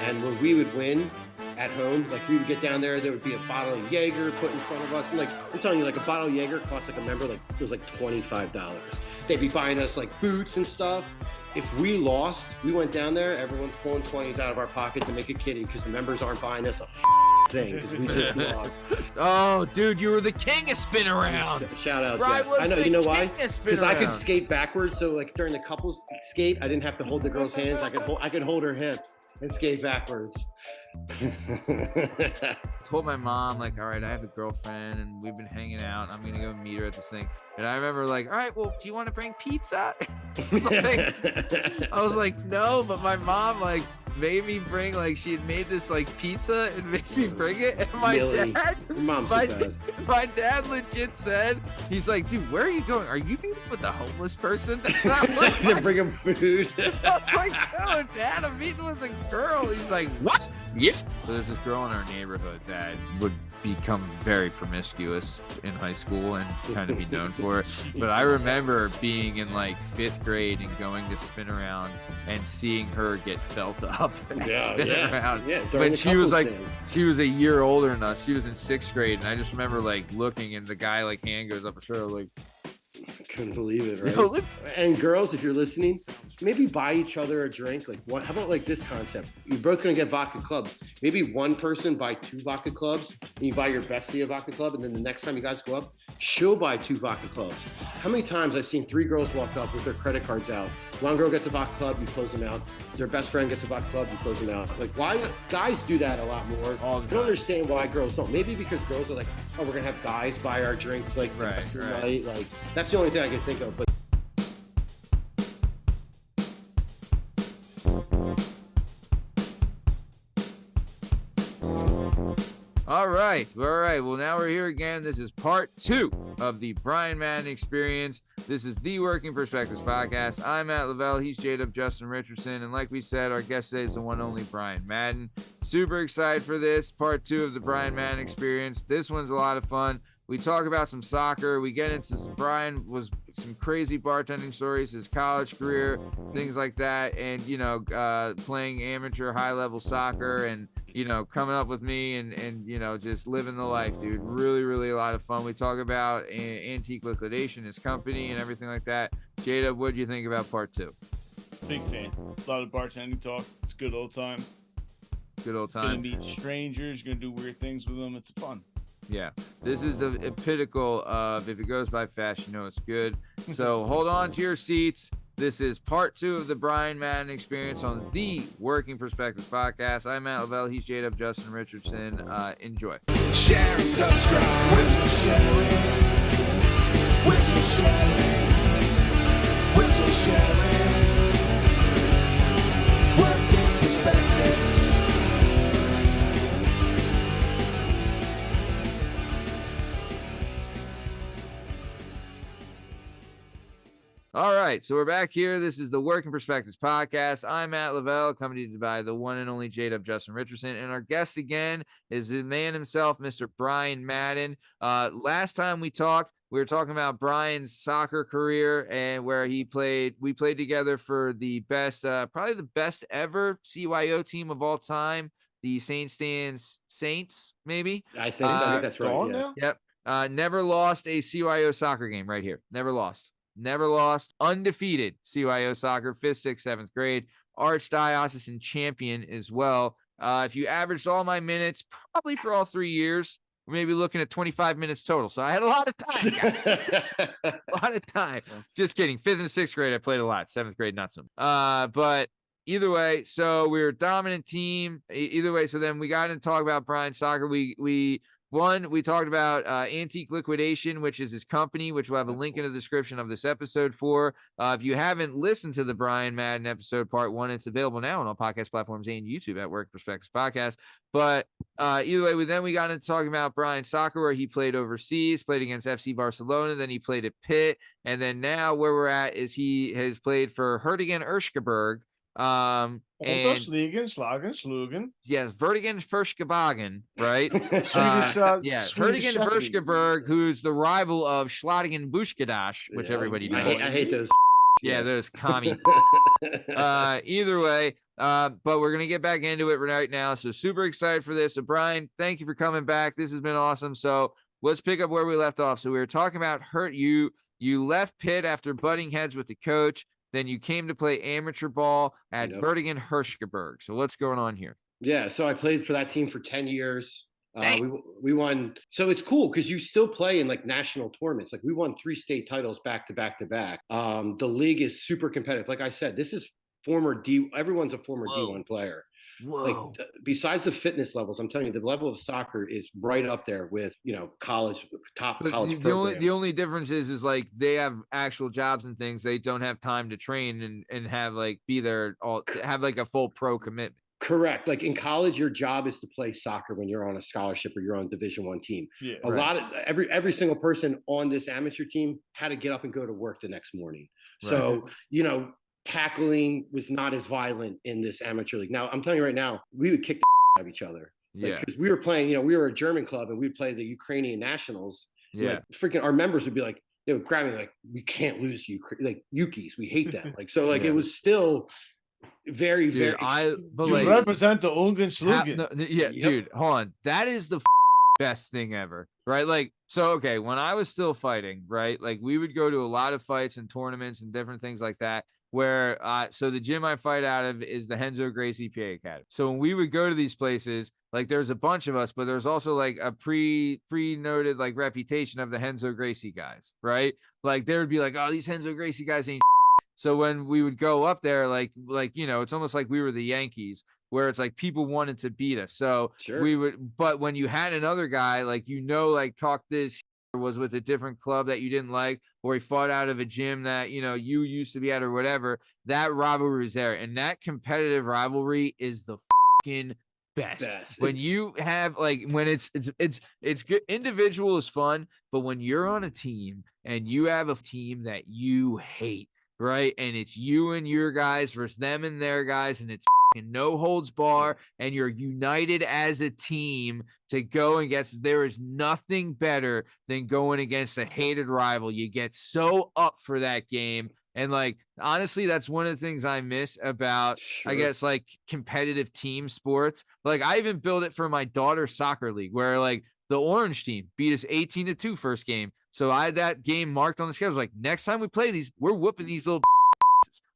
And when we would win at home, like we would get down there would be a bottle of Jaeger put in front of us. And like, I'm telling you, like a bottle of Jaeger cost like a member, like it was like $25. They'd be buying us like boots and stuff. If we lost, we went down there, everyone's pulling 20s out of our pocket to make a kitty because the members aren't buying us a thing because we just lost. Oh, dude, you were the king of spin around. Shout out, Brian Jess. I know, you know why? Because I could skate backwards, so like during the couples skate, I didn't have to hold the girl's hands. I could hold her hips and skate backwards. Told my mom, like, all right, I have a girlfriend and we've been hanging out. I'm gonna go meet her at this thing. And I remember like, all right, well, do you want to bring pizza? I was like, no, but my mom like made me bring, like, she had made this like pizza and made me bring it. And my dad legit said, he's like, dude, where are you going? Are you meeting with a homeless person? To bring him food. I was like, no, Dad, I'm meeting with a girl. He's like, what? Yes. So there's this girl in our neighborhood that would become very promiscuous in high school and kind of be known for it. But I remember being in like 5th grade and going to spin around and seeing her get felt up and spin around. Yeah, but she was like, she was a year older than us. She was in 6th grade, and I just remember like looking, and the guy like hand goes up her shoulder, like, I couldn't believe it, right? And girls, if you're listening, maybe buy each other a drink. Like, what? How about like this concept? You're both gonna get vodka clubs. Maybe one person buy 2 vodka clubs, and you buy your bestie a vodka club, and then the next time you guys go up, she'll buy 2 vodka clubs. How many times I've seen 3 girls walk up with their credit cards out? One girl gets a vodka club, you close them out. Their best friend gets a vodka club, you close them out. Like, why guys do that a lot more? I don't understand why girls don't. Maybe because girls are like, oh, we're gonna have guys buy our drinks like the rest of the night. Like, that's the only thing I can think of. But All right. Well, now we're here again. This is part 2 of the Brian Madden Experience. This is the Working Perspectives podcast. I'm at Lavelle. He's J-Dub Justin Richardson. And like we said, our guest today is the one and only Brian Madden. Super excited for this, part 2 of the Brian Madden Experience. This one's a lot of fun. We talk about some soccer. We get into some crazy bartending stories, his college career, things like that. And, you know, playing amateur high-level soccer and, you know, coming up with me and you know, just living the life, dude. Really, really a lot of fun. We talk about Antique Liquidation, his company, and everything like that. J-Dub, what do you think about part 2? Big fan. A lot of bartending talk. It's a good old time. Good old time. Gonna meet strangers, gonna do weird things with them. It's fun. Yeah, this is the pinnacle of, if it goes by fast, you know it's good. So hold on to your seats. This is part 2 of the Brian Madden Experience on the Working Perspectives podcast. I'm Matt Lavelle. He's J-Dub Justin Richardson. Enjoy. Share and subscribe. Would you share it? Would you share it? Would you share it? Working Perspectives. All right, so we're back here. This is the Working Perspectives podcast. I'm Matt Lavelle, accompanied by the one and only J-Dub Justin Richardson. And our guest again is the man himself, Mr. Brian Madden. Last time we talked, we were talking about Brian's soccer career and where we played together for the best, probably the best ever CYO team of all time, the St. Stan's Saints, maybe? I think that's right. Yeah. Yep. Never lost a CYO soccer game right here. Never lost, undefeated CYO soccer, 5th, 6th, 7th grade, archdiocesan champion as well. If you averaged all my minutes, probably for all 3 years, we're maybe looking at 25 minutes total. So I had a lot of time, guys. A lot of time. Just kidding. 5th and 6th grade, I played a lot. 7th grade, not so much. But either way, so we were a dominant team. Either way, so then we got into talk about Brian's soccer. We talked about Antique Liquidation, which is his company, which we'll have a link in the description of this episode for. If you haven't listened to the Brian Madden episode part 1, it's available now on all podcast platforms and YouTube at Work Perspectives Podcast. But either way, we got into talking about Brian's soccer, where he played overseas, played against FC Barcelona, then he played at Pitt, and then now where we're at is he has played for Hertigen Erschgeberg. And Slagen. Yes, Vertigen Verschgebagen, right? Swedish, Vertigen Verschgeberg, who's the rival of Schladingen Buschgedash, which everybody knows. I hate those. Yeah, those commie. Either way, but we're gonna get back into it right now. So super excited for this. So Brian, thank you for coming back. This has been awesome. So let's pick up where we left off. So we were talking about you left Pitt after butting heads with the coach. Then you came to play amateur ball at Bertingen Hirschgeberg. So what's going on here? Yeah, so I played for that team for 10 years. We won. So it's cool because you still play in like national tournaments. Like we won 3 state titles back to back to back. The league is super competitive. Like I said, this is everyone's a former D1 player. Whoa. Like besides the fitness levels, I'm telling you, the level of soccer is right up there with, college, top college programs. The only difference is like they have actual jobs and things. They don't have time to train and have like be there have like a full pro commitment. Correct. Like in college, your job is to play soccer when you're on a scholarship or you're on Division I team. Yeah, a lot of every single person on this amateur team had to get up and go to work the next morning. So, tackling was not as violent in this amateur league. Now, I'm telling you right now, we would kick the out of each other. Because we were playing, we were a German club and we'd play the Ukrainian nationals. Yeah. Like, freaking our members would be like, they would grab me like, we can't lose like Yukis. We hate them. Like, so like it was still very, very. But you represent the Ungan Slugan. Dude, hold on. That is the best thing ever, right? Like, so, okay, when I was still fighting, right? Like we would go to a lot of fights and tournaments and different things like that. Where so the gym I fight out of is the Henzo Gracie PA Academy. So when we would go to these places, like there's a bunch of us, but there's also like a pre-noted like reputation of the Henzo Gracie guys, right? Like there would be like, oh, these Henzo Gracie guys ain't. So when we would go up there, like it's almost like we were the Yankees, where it's like people wanted to beat us. So we would, but when you had another guy, like like talk this was with a different club that you didn't like, or he fought out of a gym that you used to be at or whatever, that rivalry is there, and that competitive rivalry is the fucking best. When you have like when it's good. Individual is fun, but when you're on a team and you have a team that you hate, right, and it's you and your guys versus them and their guys, and it's no holds bar, and you're united as a team to go against. There is nothing better than going against a hated rival. You get so up for that game. And like, honestly, that's one of the things I miss about, I guess, like competitive team sports. Like I even built it for my daughter's soccer league where like the orange team beat us 18-2 first game. So I had that game marked on the schedule. Like next time we play these, we're whooping these little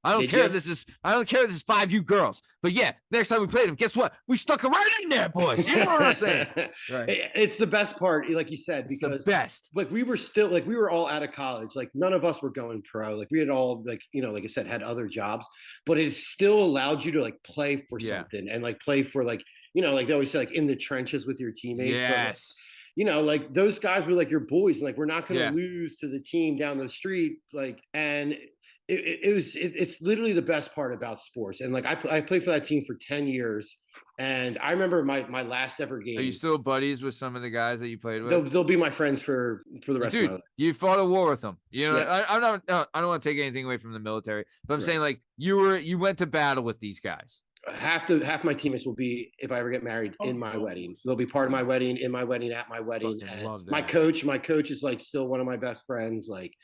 I don't care if this is 5U girls, but yeah, next time we played them, guess what? We stuck them right in there, boys. You know what I'm saying? Right. It's the best part, like you said, because it's the best. Like we were all out of college. Like none of us were going pro. Like we had all like like I said, had other jobs, but it still allowed you to like play for something and like play for like like they always say like in the trenches with your teammates. Yes. But, like those guys were like your boys, and like we're not going to lose to the team down the street, like and. It's literally the best part about sports. And like I played for that team for 10 years. And I remember my last ever game. Are you still buddies with some of the guys that you played with? They'll be my friends for the rest of my life. You fought a war with them. I don't want to take anything away from the military, but I'm saying like you went to battle with these guys. Half my teammates will be, if I ever get married, in my wedding. They'll be part of my wedding, in my wedding, at my wedding. My coach is like still one of my best friends. Like,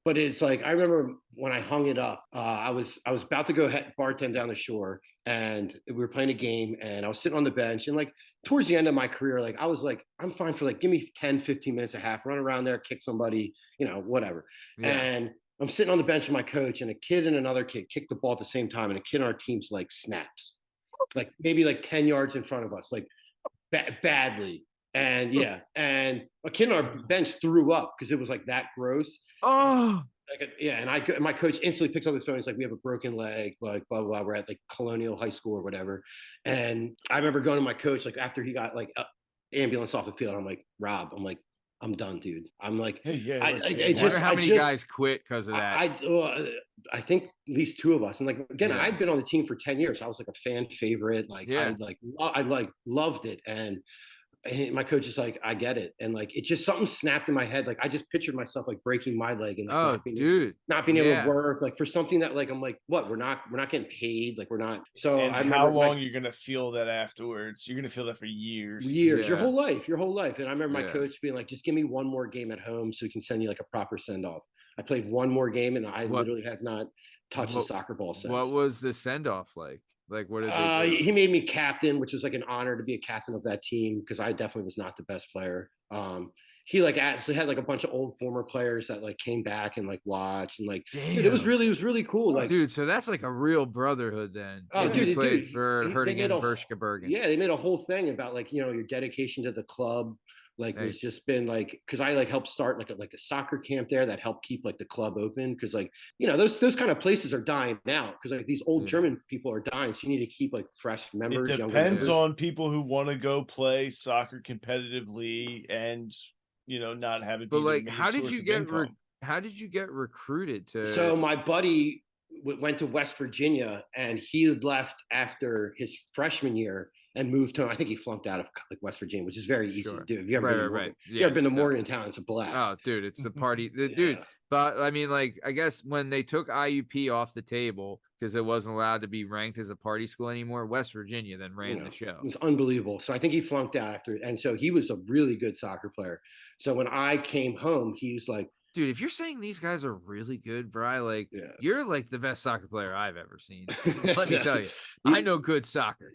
but it's like I remember when I hung it up, I was about to go bartend down the shore, and we were playing a game, and I was sitting on the bench, and like towards the end of my career, like I was like, I'm fine for like give me 10, 15 minutes a half, run around there, kick somebody, whatever. Yeah. And I'm sitting on the bench with my coach, and a kid and another kid kicked the ball at the same time, and a kid on our team's like snaps, like maybe like 10 yards in front of us, like badly. And and a kid on our bench threw up because it was like that gross. Oh, and my coach instantly picks up his phone. He's like, "We have a broken leg, like blah blah blah." We're at like Colonial High School or whatever. And I remember going to my coach like after he got like ambulance off the field. I'm like, Rob, I'm done, dude. I'm like, I wonder how many guys quit because of that. I think at least 2 of us. And like again, I'd been on the team for 10 years. So I was like a fan favorite. Like I loved it. And my coach is like, I get it. And like, it just something snapped in my head. Like I just pictured myself like breaking my leg and like, not being able to work, like for something that like, I'm like, what, we're not getting paid. Like we're not. So and how long you're going to feel that afterwards? You're going to feel that for years, your whole life. And I remember my coach being like, just give me one more game at home so we can send you like a proper send off. I played one more game, and I literally have not touched a soccer ball since. What was the send off like? Like, what did they do? He made me captain, which was like an honor to be a captain of that team because I definitely was not the best player. He like actually had like a bunch of old former players that like came back and like watched and like dude, it was really cool. Like, dude, so that's like a real brotherhood then. Oh, dude, he played for Hertingen Berchtesgaden. Yeah, they made a whole thing about like, you know, your dedication to the club. Like was just been like, because I like helped start like a soccer camp there that helped keep like the club open because like, you know, those kind of places are dying out because like these old German people are dying, so you need to keep like fresh members. It depends on people who want to go play soccer competitively and, you know, not have it. But like, how did you get recruited to? So my buddy went to West Virginia and he left after his freshman year and moved to, I think he flunked out of like West Virginia, which is very easy to do. If you ever you ever been to Morgantown, it's a blast. Oh, dude, it's the party. Dude, but I mean, like, I guess when they took IUP off the table because it wasn't allowed to be ranked as a party school anymore, West Virginia then ran the show. It was unbelievable. So I think he flunked out after it. And so he was a really good soccer player. So when I came home, he was like, dude, if you're saying these guys are really good, Bri, like you're like the best soccer player I've ever seen. Let me tell you, I know good soccer.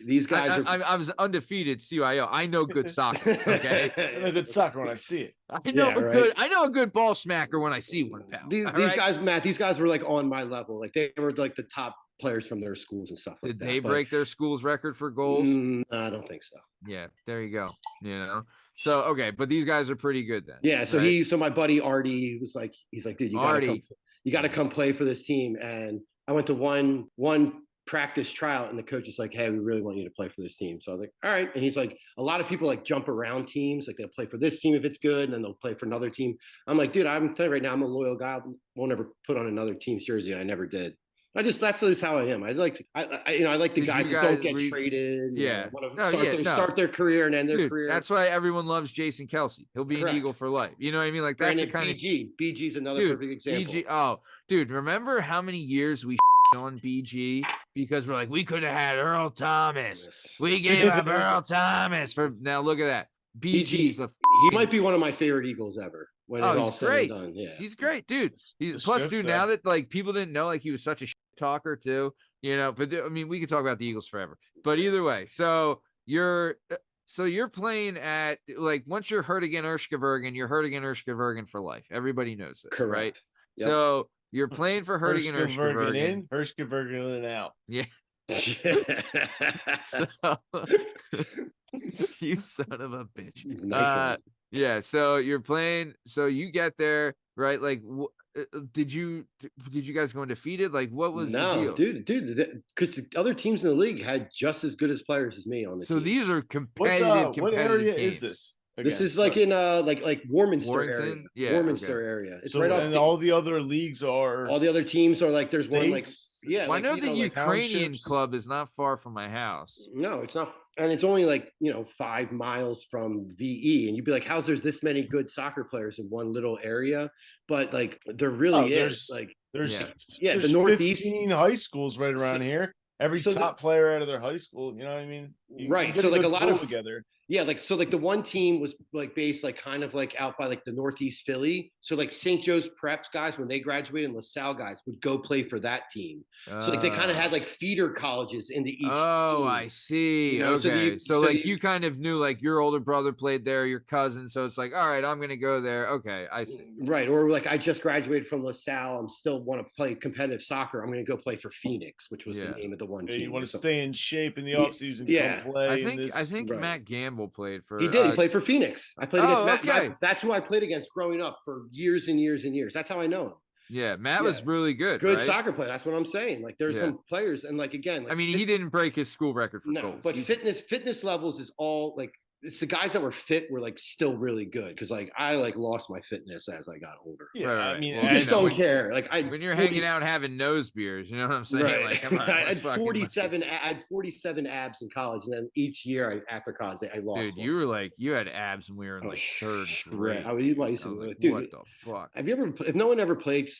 These guys I was undefeated CYO. I know good soccer. Okay, I know good soccer when I see it. I know a good ball smacker when I see one, pal. These guys, Matt, these guys were like on my level. Like they were like the top players from their schools and stuff like that. Did they break their school's record for goals? I don't think so. Yeah, there you go. You know. So okay, but these guys are pretty good then. Yeah. So so my buddy Artie was like, he's like, dude, you gotta come play for this team. And I went to one practice tryout and the coach is like, hey, we really want you to play for this team. So I was like, all right. And he's like, a lot of people like jump around teams, like they'll play for this team if it's good, and then they'll play for another team. I'm like, dude, I'm telling you right now, I'm a loyal guy. I won't ever put on another team's jersey. I never did. That's just how I am. I like the guys that don't get traded. Yeah, want to start their career and end their career. That's why everyone loves Jason Kelsey. He'll be an Eagle for life. You know what I mean? Like that's the kind BG's another perfect example. BG, oh, dude, remember how many years we on BG because we're like, we could have had Earl Thomas. We gave up Earl Thomas for now. Look at that. BG's he might be one of my favorite Eagles ever. When it's all said and done. Yeah, he's great, dude. He's plus, dude. Now that like people didn't know, like he was such a talker too, you know. But I mean, we could talk about the Eagles forever. But either way, so you're playing at like once you're Hertingen Erschgewergen for life. Everybody knows this, correct? Right? Yep. So you're playing for Hertingen Erschgewergen in, Erschgewergen out. Yeah. So, you son of a bitch. Nice yeah. So you're playing. So you get there, right? Like, did you guys go undefeated? Like, what was the deal? dude? Because the other teams in the league had just as good as players as me on the team. So these are competitive. What area games. is this? Again, this is like in like Warminster area. Yeah, Warminster area. It's so, right off. And all the other leagues are. All the other teams are like there's one like Well, I know the Ukrainian club is not far from my house. No, it's not. And it's only like, 5 miles from VE. And you'd be like, how's there's this many good soccer players in one little area? But like there really is. Like there's the Northeast 15 high schools right around here. Every top player out of their high school, you know what I mean? Right. So like a lot of together. Yeah, like so like the one team was like based like kind of like out by like the Northeast Philly. So like St. Joe's Preps guys, when they graduated, and LaSalle guys would go play for that team. So like they kind of had like feeder colleges into each team. I see. Okay. So like you kind of knew like your older brother played there, your cousin. So it's like, all right, I'm gonna go there. Okay, I see. Right. Or like I just graduated from LaSalle. I'm still want to play competitive soccer. I'm gonna go play for Phoenix, which was the name of the one team. You want to stay in shape in the offseason. Yeah. I think Matt Gamble played for. He did. He played for Phoenix. I played against Matt. That's who I played against growing up for years and years and years. That's how I know him. Yeah, Matt was really good. Good soccer player. That's what I'm saying. Like there's some players, and like again, like, I mean, he didn't break his school record for goals. But fitness levels is all like. It's the guys that were fit were like still really good because like I like lost my fitness as I got older. Yeah, I mean, you just don't care. Like when you're hanging out having nose beers, you know what I'm saying? Right. Like, come on, I had 47 abs in college, and then each year after college I lost. Dude, you had abs when we were in like third grade. I used to like, dude, what the fuck? Have you ever? If no one ever played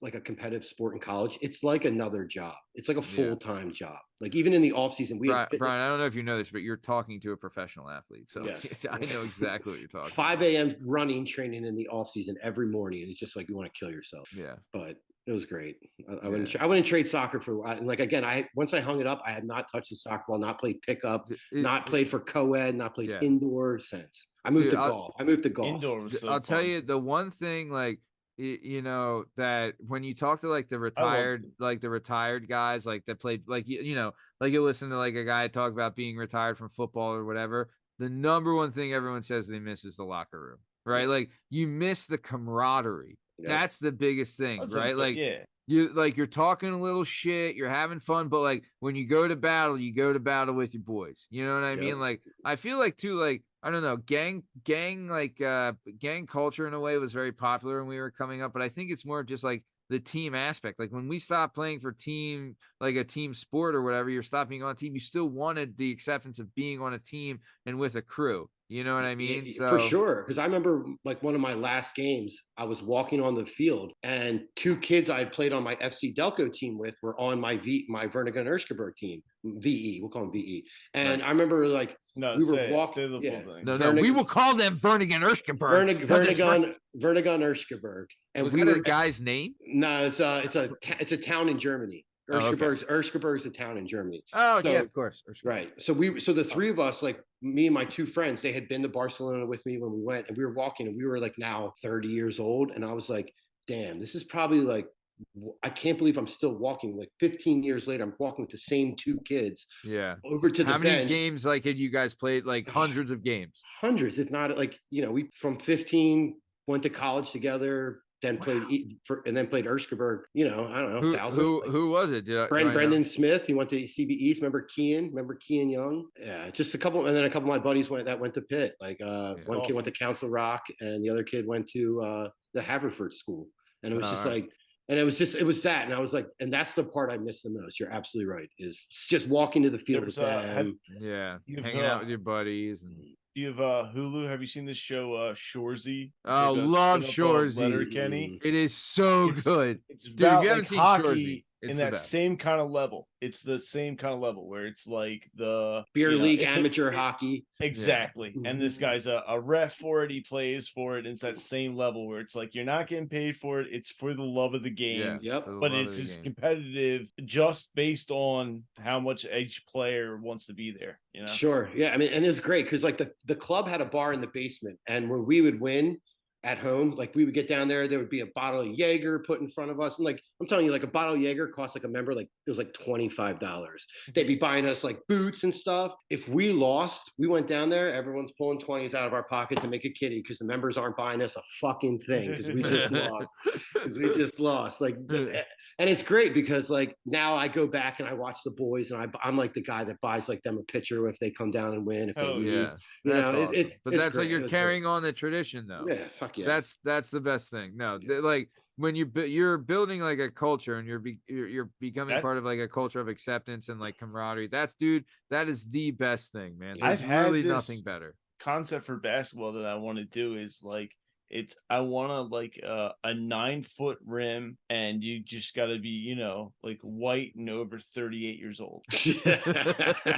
like a competitive sport in college, it's like another job. It's like a Yeah. full-time job. Like even in the off season, we Brian, I don't know if you know this, but you're talking to a professional athlete, so Yes. I know exactly what you're talking 5 a.m. running training in the off season every morning. It's just like you want to kill yourself. Yeah. But it was great. I wouldn't trade soccer for, and like again, once I hung it up, I had not touched the soccer ball, not played pickup, not played for co-ed, not played indoor since. I moved to golf. Indoor was so I'll fun. tell you the one thing, like, you know, that when you talk to like the retired guys, like that played, like, you know, like you listen to like a guy talk about being retired from football or whatever, the number one thing everyone says they miss is the locker room, right? Like you miss the camaraderie. That's the biggest thing, right? Like, you're talking a little shit, you're having fun, but like when you go to battle with your boys. You know what I mean? Like I feel like too, like, I don't know, gang culture in a way was very popular when we were coming up, but I think it's more just like the team aspect. Like when we stopped playing for team, like a team sport or whatever, you're stopping on a team, you still wanted the acceptance of being on a team and with a crew. You know what I mean? So, for sure. Because I remember like one of my last games, I was walking on the field and 2 kids I had played on my FC Delco team with were on my Vernigan Erskirberg team, VE. We'll call them VE. And I remember like we were walking. We will call them Vernigan Erskirberg. Vernigan Erskirberg. And was that a guy's name? No, it's a town in Germany. Erskirberg's a town in Germany. Oh, yeah, of course. Right. So the 3 of us, like me and my 2 friends, they had been to Barcelona with me when we went, and we were walking, and we were like now 30 years old. And I was like, damn, this is probably like, I can't believe I'm still walking. Like 15 years later, I'm walking with the same 2 kids. Yeah. Over to the bench. How many games like had you guys played? Like hundreds of games. Hundreds, if not, like, you know, we from 15 went to college together. Then played Erskirberg, you know, I don't know, 1,000. Who was it? Brendan Smith. He went to CB East. Remember Kian Young? Yeah, just a couple, and then a couple of my buddies went to Pitt. Like one kid went to Council Rock, and the other kid went to the Haverford School. And it was just like, and it was that, and I was like, and that's the part I miss the most. You're absolutely right. Is just walking to the field with them. Hanging out with your buddies and. You have Hulu. Have you seen this show Shoresy? Oh, love Shoresy. Letterkenny. It is so good. It's dude, about if you haven't seen hockey Shoresy, in that same kind of level. It's the same kind of level where it's like the beer league amateur hockey. Exactly. And this guy's a ref for it. He plays for it. And it's that same level where it's like you're not getting paid for it. It's for the love of the game. But it's just competitive just based on how much each player wants to be there. You know? Sure. Yeah. I mean, and it's great because like the club had a bar in the basement, and when we would win at home, like we would get down there would be a bottle of Jaeger put in front of us, and like I'm telling you, like a bottle of Jaeger cost like a member, like it was like $25. They'd be buying us like boots and stuff. If we lost, we went down there, everyone's pulling 20s out of our pocket to make a kitty because the members aren't buying us a fucking thing because we just lost. Like and it's great because like now I go back and I watch the boys, and I'm like the guy that buys like them a pitcher if they come down and win, if they lose. You know, awesome. But that's like you're carrying on the tradition though. Yeah, fuck yeah. That's the best thing. No, like when you're building like a culture and you're becoming part of like a culture of acceptance and like camaraderie. That is the best thing, man. There's really nothing better. Concept for basketball that I want to do is like I want to like a 9-foot rim, and you just got to be, you know, like white and over 38 years old. We're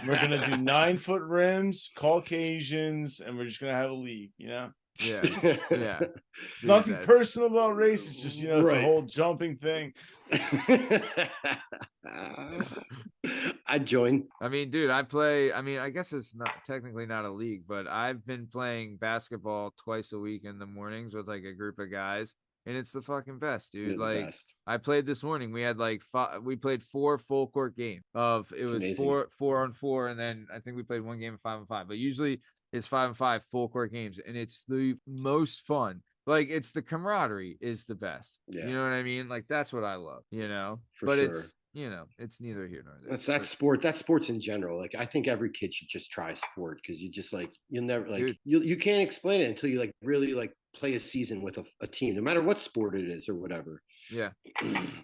gonna do 9-foot rims, Caucasians, and we're just gonna have a league, you know. Yeah. It's nothing personal about race. It's just, you know, it's a whole jumping thing. I'd join. I mean, dude, I guess it's not technically not a league, but I've been playing basketball twice a week in the mornings with like a group of guys, and it's the fucking best, dude. Like I played this morning. We had like we played 4 full court games it was amazing. 4 on 4, and then I think we played one game of 5 on 5. But usually it's 5 on 5 full court games, and it's the most fun. Like it's the camaraderie is the best. You know what I mean? Like that's what I love. You know, it's, you know, it's neither here nor there. That's sports in general. Like I think every kid should just try sport because you just like you'll never like you can't explain it until you like really like play a season with a team, no matter what sport it is or whatever. Yeah.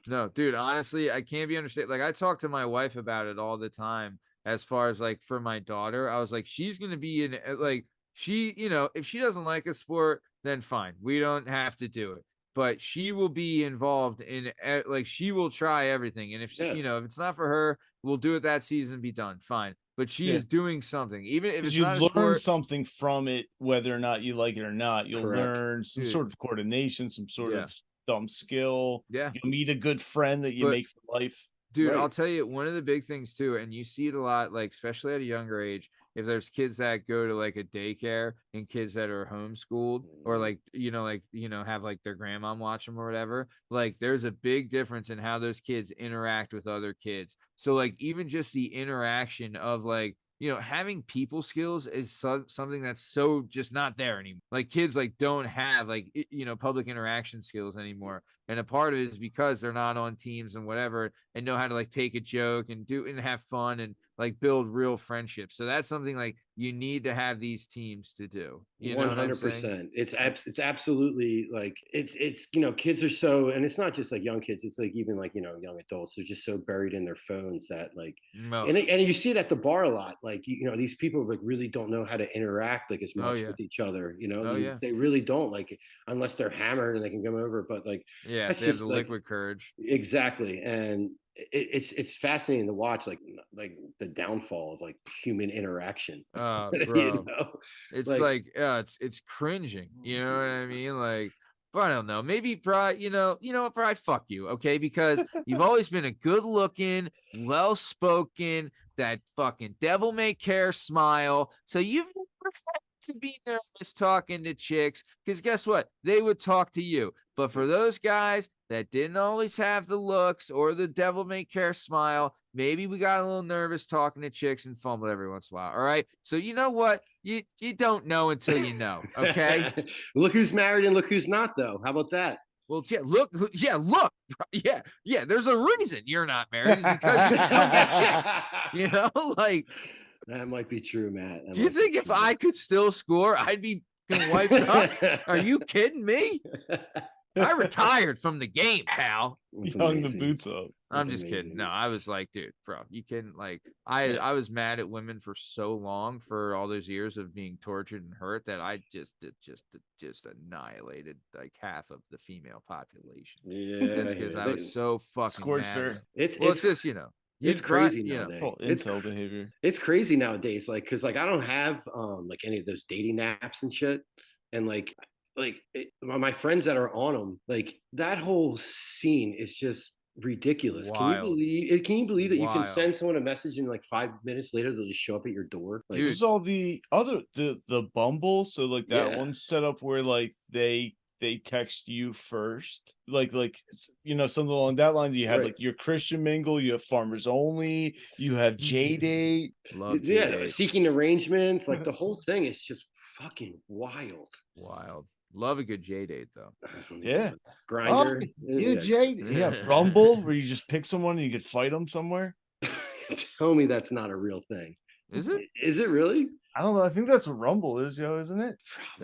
No, dude, honestly, I can't be understand. Like I talk to my wife about it all the time. As far as like for my daughter, I was like, she's gonna be in like she, you know, if she doesn't like a sport, then fine, we don't have to do it. but she will be involved in like she will try everything. And if she, if it's not for her, we'll do it that season and be done. Fine. But she is doing something, even if it's you not a learn sport. something from it, whether or not you like it or not. You'll learn some Dude. sort of coordination, some sort of dumb skill. Yeah. You'll meet a good friend that you make for life. Dude, I'll tell you, one of the big things too, and you see it a lot, like especially at a younger age, if there's kids that go to like a daycare and kids that are homeschooled or like have like their grandma watch them or whatever, like there's a big difference in how those kids interact with other kids. So like even just the interaction of like, having people skills is something that's so just not there anymore. Like kids like don't have like, public interaction skills anymore. And a part of it is because they're not on teams and whatever, and know how to like take a joke and do and have fun and like build real friendships. So that's something like you need to have these teams to do. 100%. It's absolutely like it's kids are so, and it's not just like young kids. It's like even like young adults. They're just so buried in their phones that like, and you see it at the bar a lot. Like these people like really don't know how to interact like as much with each other. They really don't, like unless they're hammered and they can come over. But like that's just the liquid courage. Exactly, and it's fascinating to watch like the downfall of like human interaction. Bro. It's like it's cringing, you know what I mean? Like, but I don't know, maybe Pride, you know what, Pride, fuck you, okay? Because you've always been a good looking, well spoken, that fucking devil may care smile, so you've never had to be nervous talking to chicks, because guess what, they would talk to you. But for those guys that didn't always have the looks or the devil may care smile, maybe we got a little nervous talking to chicks and fumbled every once in a while. All right. So you know what? You don't know until you know. Okay. Look who's married and look who's not, though. How about that? Well, look. There's a reason you're not married. Is because you don't get chicks. Like that might be true, Matt. Do you think if I could still score, I'd be wiped up? Are you kidding me? I retired from the game, pal. You hung the boots up. I'm just kidding. No, I was like, dude, bro, you kidding? Like, I was mad at women for so long, for all those years of being tortured and hurt, that I just annihilated like half of the female population. Yeah, just because I was so fucking scorched her. It's just it's crazy nowadays. Incel behavior. It's crazy nowadays. Like, cause like I don't have like any of those dating apps and shit, and like my friends that are on them, like that whole scene is just ridiculous. Wild. Can you believe that you can send someone a message and like 5 minutes later they'll just show up at your door? Like, there's all the other the Bumble, so like that one's set up where like they text you first, like something along that line. You have like your Christian mingle, you have farmers only, you have J-Date. Love J-Date. Seeking arrangements, like the whole thing is just fucking wild. Love a good J-Date though. Yeah. Grinder. Rumble, where you just pick someone and you could fight them somewhere. Tell me that's not a real thing. Is it? Is it really? I don't know. I think that's what Rumble is, isn't it?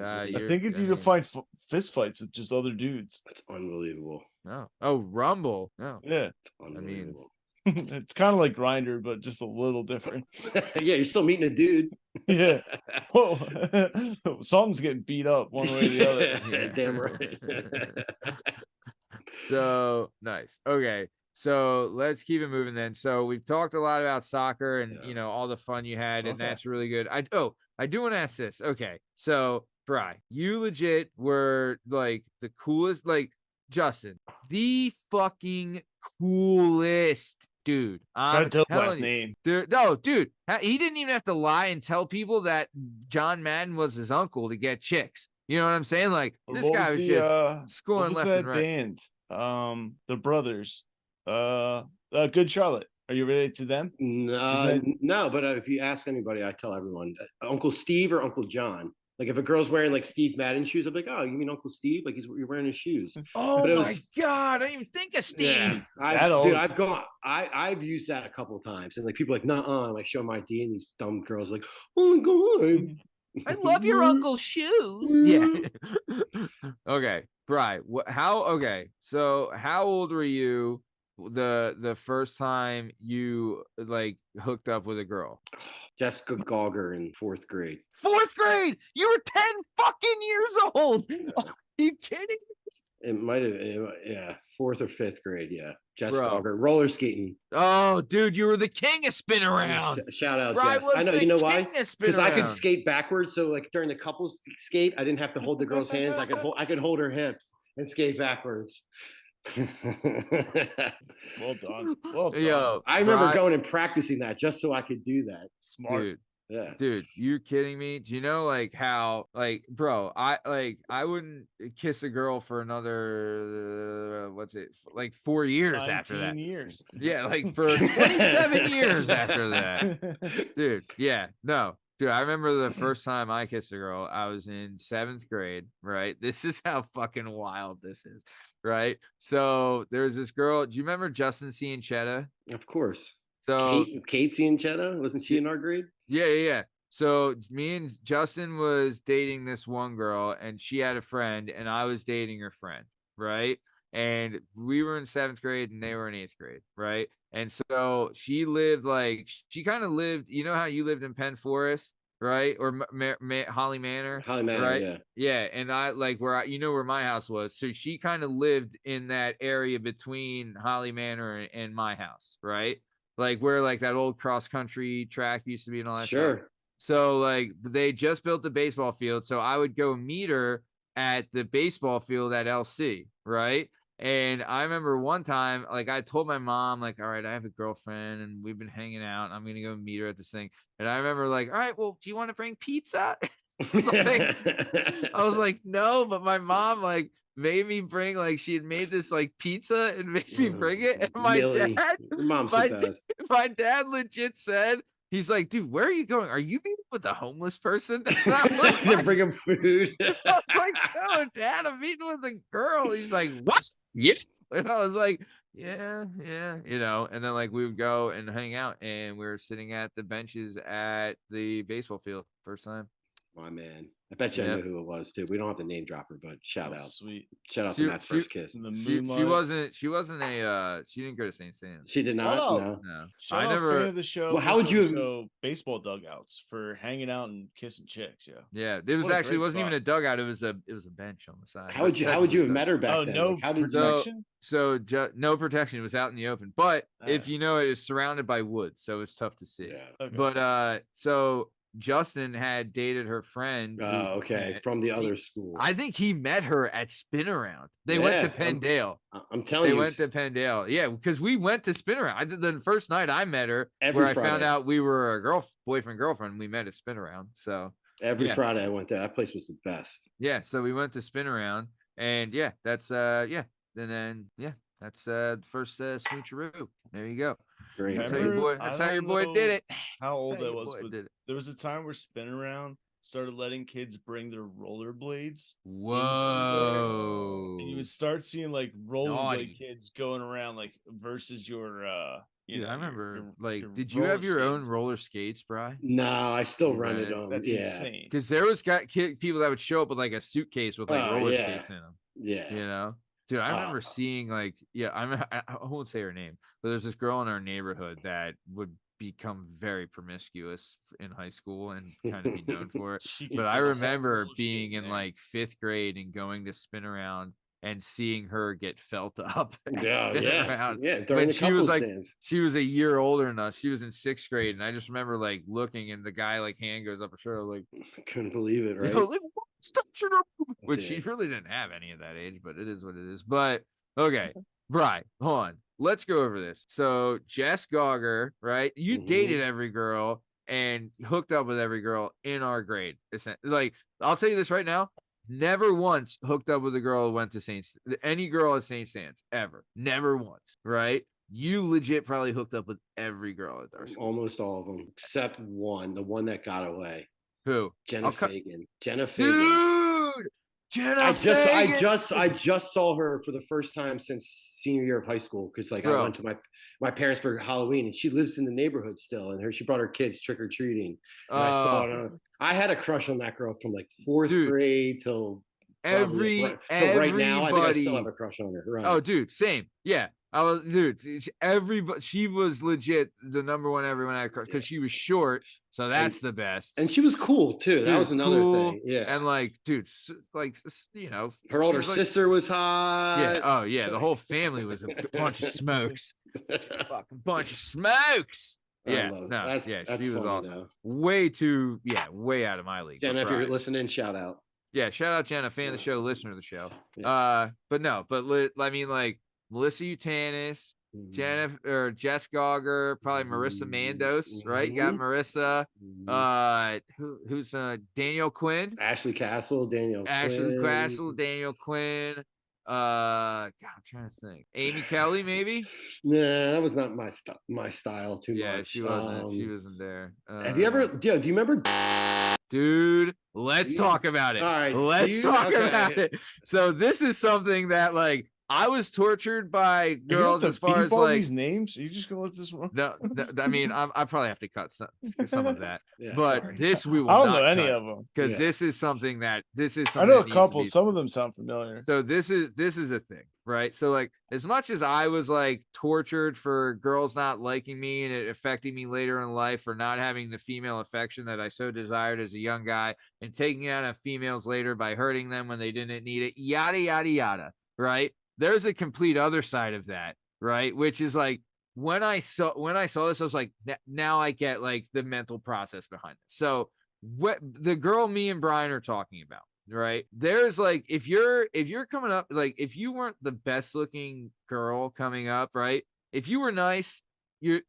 I think it's you to find fist fights with just other dudes. That's unbelievable. No. Oh, Rumble. No. Yeah. I mean, it's kind of like Grindr, but just a little different. Yeah, you're still meeting a dude. Yeah. Whoa. Something's getting beat up one way or the other. Yeah. Damn right. So nice. Okay. So let's keep it moving then. So we've talked a lot about soccer and all the fun you had, and that's really good. I do want to ask this. Okay. So Bri, you legit were like the coolest, like Justin, the fucking coolest dude. I'm telling you, last name. No, dude, he didn't even have to lie and tell people that John Madden was his uncle to get chicks. You know what I'm saying? Like this guy was just scoring left and right. Band? The brothers. Good Charlotte. Are you related to them? No, but if you ask anybody, I tell everyone Uncle Steve or Uncle John. Like if a girl's wearing like Steve Madden shoes, I'm like, oh, you mean Uncle Steve? Like you're wearing his shoes. Oh my God, I didn't even think of Steve. Yeah, I've used that a couple of times, and like people are like, nuh-uh, like show my ID, and these dumb girls like, oh my God, I love your uncle's shoes. Yeah. Okay, Bri, so how old were you the first time you like hooked up with a girl? Jessica Gauger in 4th grade. 4th grade? You were 10 fucking years old. Are you kidding? It might have, yeah, 4th or 5th grade. Yeah, Jess Bro. Gogger, roller skating. Oh, dude, you were the king of spin around. Shout out, Bro, I Jess. I was know. the You know king why? of spin Because I could around. skate backwards. So like during the couples skate, I didn't have to hold the girl's hands. I could hold her hips and skate backwards. Well done. Well done. Yo, I remember Bri- going and practicing that just so I could do that. Smart. dude. Yeah. Dude, you're kidding me? Do you know like how bro, I wouldn't kiss a girl for another like 4 years after 19 that. years. Yeah, like for 27 years after that. Dude, yeah, no. Dude, I remember the first time I kissed a girl, I was in 7th grade, right? This is how fucking wild this is, right? So there's this girl. Do you remember Justin C. and Chetta? Of course. So Kate Cianchetta, wasn't she in our grade? yeah. So me and Justin was dating this one girl, and she had a friend, and I was dating her friend, right? And we were in 7th grade, and they were in 8th grade, right? And so she kind of lived, you know how you lived in Penn Forest, right? Or Holly Manor, right? Yeah. Yeah, and I like where my house was. So she kind of lived in that area between Holly Manor and my house, right? Like where like that old cross country track used to be and all that stuff. Sure. So like they just built the baseball field. So I would go meet her at the baseball field at LC, right? And I remember one time, like I told my mom, like, all right, I have a girlfriend and we've been hanging out. I'm gonna go meet her at this thing. And I remember like, all right, well, do you want to bring pizza? I was like, no, but my mom like made me bring like she had made this like pizza and made me bring it. And my Millie, dad, your mom's the best. my dad legit said, he's like, dude, where are you going? Are you meeting with a homeless person? To bring him food. I was like, no, Dad, I'm meeting with a girl. He's like, what? Yes. And I was like, yeah, you know. And then like we would go and hang out, and we were sitting at the benches at the baseball field first time. My man. I bet you I know who it was too. We don't have to name drop her, but shout out. Sweet. Shout out to Matt's first kiss. She wasn't she didn't go to St. Stan's. She did not. Oh, no. I never fan of the show. Well, how would you show baseball dugouts for hanging out and kissing chicks? Yeah. It was actually wasn't even a dugout. It was a bench on the side. How would you have met her back then? No like, how did protection? No protection. It was out in the open. But if you know, it was surrounded by woods, so it's tough to see. Yeah. Okay. But so Justin had dated her friend. Oh, okay. From the other school. I think he met her at Spin Around. They went to Penndale. I'm telling you. They went to Penndale. Yeah, because we went to Spin Around. I did the first night I met her Every I Friday. found out we were a boyfriend, girlfriend. We met at Spin Around. So every Friday I went there. That place was the best. Yeah. So we went to Spin Around, and that's And then that's the first smoocheroo. There you go. Great. That's how your boy did it. How old I was, but there was a time where Spin Around started letting kids bring their rollerblades. Whoa. And you would start seeing like rollerblade kids going around like versus your I remember your did you have your own skates. roller skates, Bri? No, I still run it on. That's insane. Because there was people that would show up with like a suitcase with like roller skates in them. Yeah. You know? Dude, I remember seeing like, I won't say her name, but there's this girl in our neighborhood that would become very promiscuous in high school and kind of be known for it. But I remember being in like 5th grade and going to Spin Around and seeing her get felt up. Yeah. When she was a year older than us. She was in 6th grade, and I just remember like looking, and the guy like hand goes up her shoulder, like I couldn't believe it, right? Which she really didn't have any of that age, but it is what it is. But okay, Bri, hold on. Let's go over this. So Jess Gogger, right? You dated every girl and hooked up with every girl in our grade. Like, I'll tell you this right now. Never once hooked up with a girl who went to any girl at St. Stan's ever. Never once, right? You legit probably hooked up with every girl at our school. Almost all of them, except one, the one that got away. Who? Jenna Fagan. Dude, Jenna I just saw her for the first time since senior year of high school because I went to my parents for Halloween, and she lives in the neighborhood still, and she brought her kids trick or treating. I saw her. I had a crush on that girl from like 4th grade till Probably. Right now, I think I still have a crush on her. Right. Oh, dude, same. Yeah. Everybody, she was legit the number one everyone had because she was short, so that's the best. And she was cool too. That was another thing. Yeah. And like, dude, like her older sister was hot. Yeah. Oh yeah, the whole family was a bunch of smokes. Fucking bunch of smokes. Yeah. No. She was awesome. Though. Way out of my league. Jenna, if you're listening, shout out. Yeah, shout out Jenna, fan of the show, listener of the show. Yeah. I mean, like Melissa Utanis, Jess Gauger, probably Marissa Mandos, right? You got Marissa. Who's Daniel Quinn? Ashley Castle, Daniel Quinn. God, I'm trying to think. Amy Kelly, maybe? Nah, that was not my style too much. Yeah, she wasn't there. Have you ever? Do you remember? Dude, let's talk about it. All right, let's talk about it. So this is something that like I was tortured by girls as far as like these names. Are you just gonna let this run? No, I mean I probably have to cut some of that. But sorry. this we will. I don't know any of them because this is something. I know a couple. Some of them sound familiar. So this is a thing, right? So like as much as I was like tortured for girls not liking me and it affecting me later in life for not having the female affection that I so desired as a young guy and taking out on females later by hurting them when they didn't need it, yada yada yada, right? There's a complete other side of that, right? Which is like when I saw this, I was like, now I get like the mental process behind it. So what the girl me and Brian are talking about, right? There's like if you're coming up, like if you weren't the best looking girl coming up, right? If you were nice,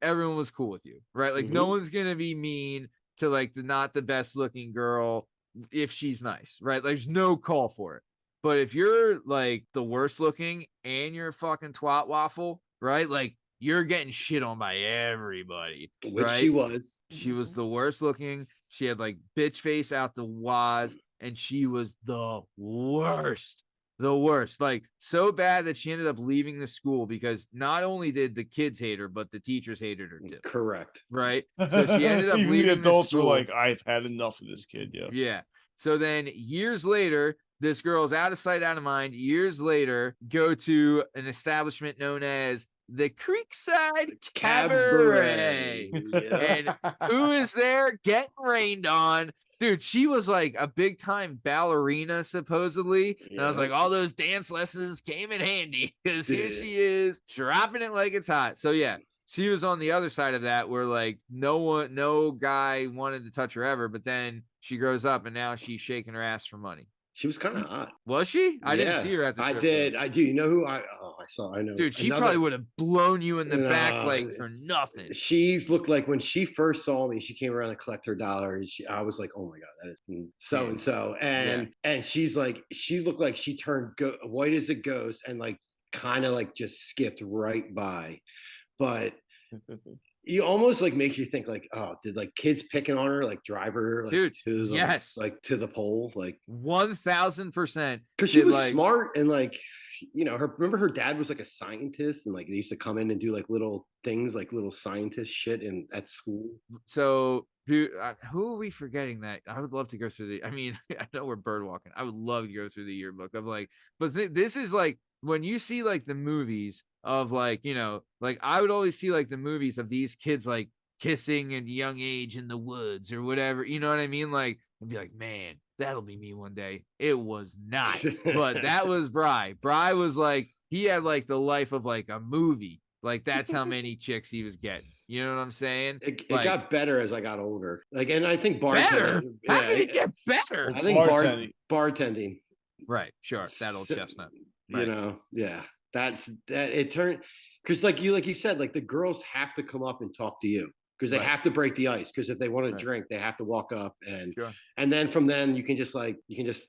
everyone was cool with you, right? Like no one's gonna be mean to like not the best looking girl if she's nice, right? Like, there's no call for it. But if you're like the worst looking and you're a fucking twat waffle, right? Like you're getting shit on by everybody. Which right? She was the worst looking. She had like bitch face out the waz, and she was the worst. The worst. Like so bad that she ended up leaving the school because not only did the kids hate her, but the teachers hated her too. Correct. Right. So she ended up leaving. The adults were like, I've had enough of this kid. Yeah. Yeah. So then years later, this girl's out of sight, out of mind. Years later, go to an establishment known as the Creekside Cabaret. And who is there getting rained on? Dude, she was like a big time ballerina, supposedly. Yeah. And I was like, all those dance lessons came in handy because here she is dropping it like it's hot. So, yeah, she was on the other side of that where like no guy wanted to touch her ever. But then she grows up and now she's shaking her ass for money. She was kind of hot. Was she? I didn't see her at the strip. I did. I do. You know who I know. Dude, she probably would have blown you in the back like for nothing. She looked like when she first saw me, she came around to collect her dollars. I was like, oh my God, that is so and so. And she's like, she looked like she turned white as a ghost and like kind of like just skipped right by. But you almost like make you think like, oh, did like kids picking on her like drive her like dude, to the, yes, like to the pole, like 1000%. Because she was like smart and like, you know, remember her dad was like a scientist and like they used to come in and do like little things like little scientist shit at school. So dude, who are we forgetting that? I would love to go through I know we're bird walking. I would love to go through the yearbook of like, but this is like when you see like the movies of like, you know, like I would always see like the movies of these kids like kissing at a young age in the woods or whatever, you know what I mean? Like I'd be like, man, that'll be me one day. It was not, but that was Bri. Bri was like, he had like the life of like a movie. Like that's how many chicks he was getting. You know what I'm saying? It got better as I got older. Like, and I think better. How did it get better? I think bartending. Right. Sure. That old chestnut. Right. You know, yeah. That it turned because like you said, like the girls have to come up and talk to you because they have to break the ice because if they want to drink they have to walk up and then from then you can just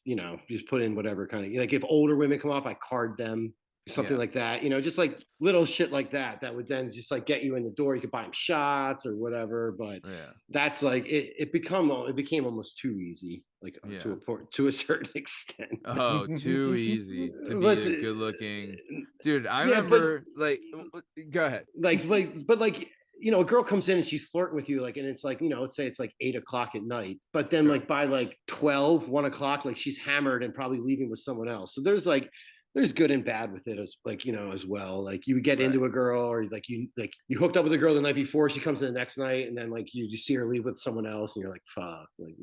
you know just put in whatever kind of like if older women come up I card them something like that, you know, just like little shit like that would then just like get you in the door. You could buy them shots or whatever, but that's like it became almost too easy, like to a certain extent. Oh, too easy to be a good looking dude. I remember like go ahead. But a girl comes in and she's flirting with you, like, and it's like, let's say it's like 8 o'clock at night, but then like by like 12, 1 o'clock, like she's hammered and probably leaving with someone else. So there's good and bad with it, as like, as well. Like you get into a girl, or like you hooked up with a girl the night before, she comes in the next night, and then like you see her leave with someone else, and you're like, fuck, like,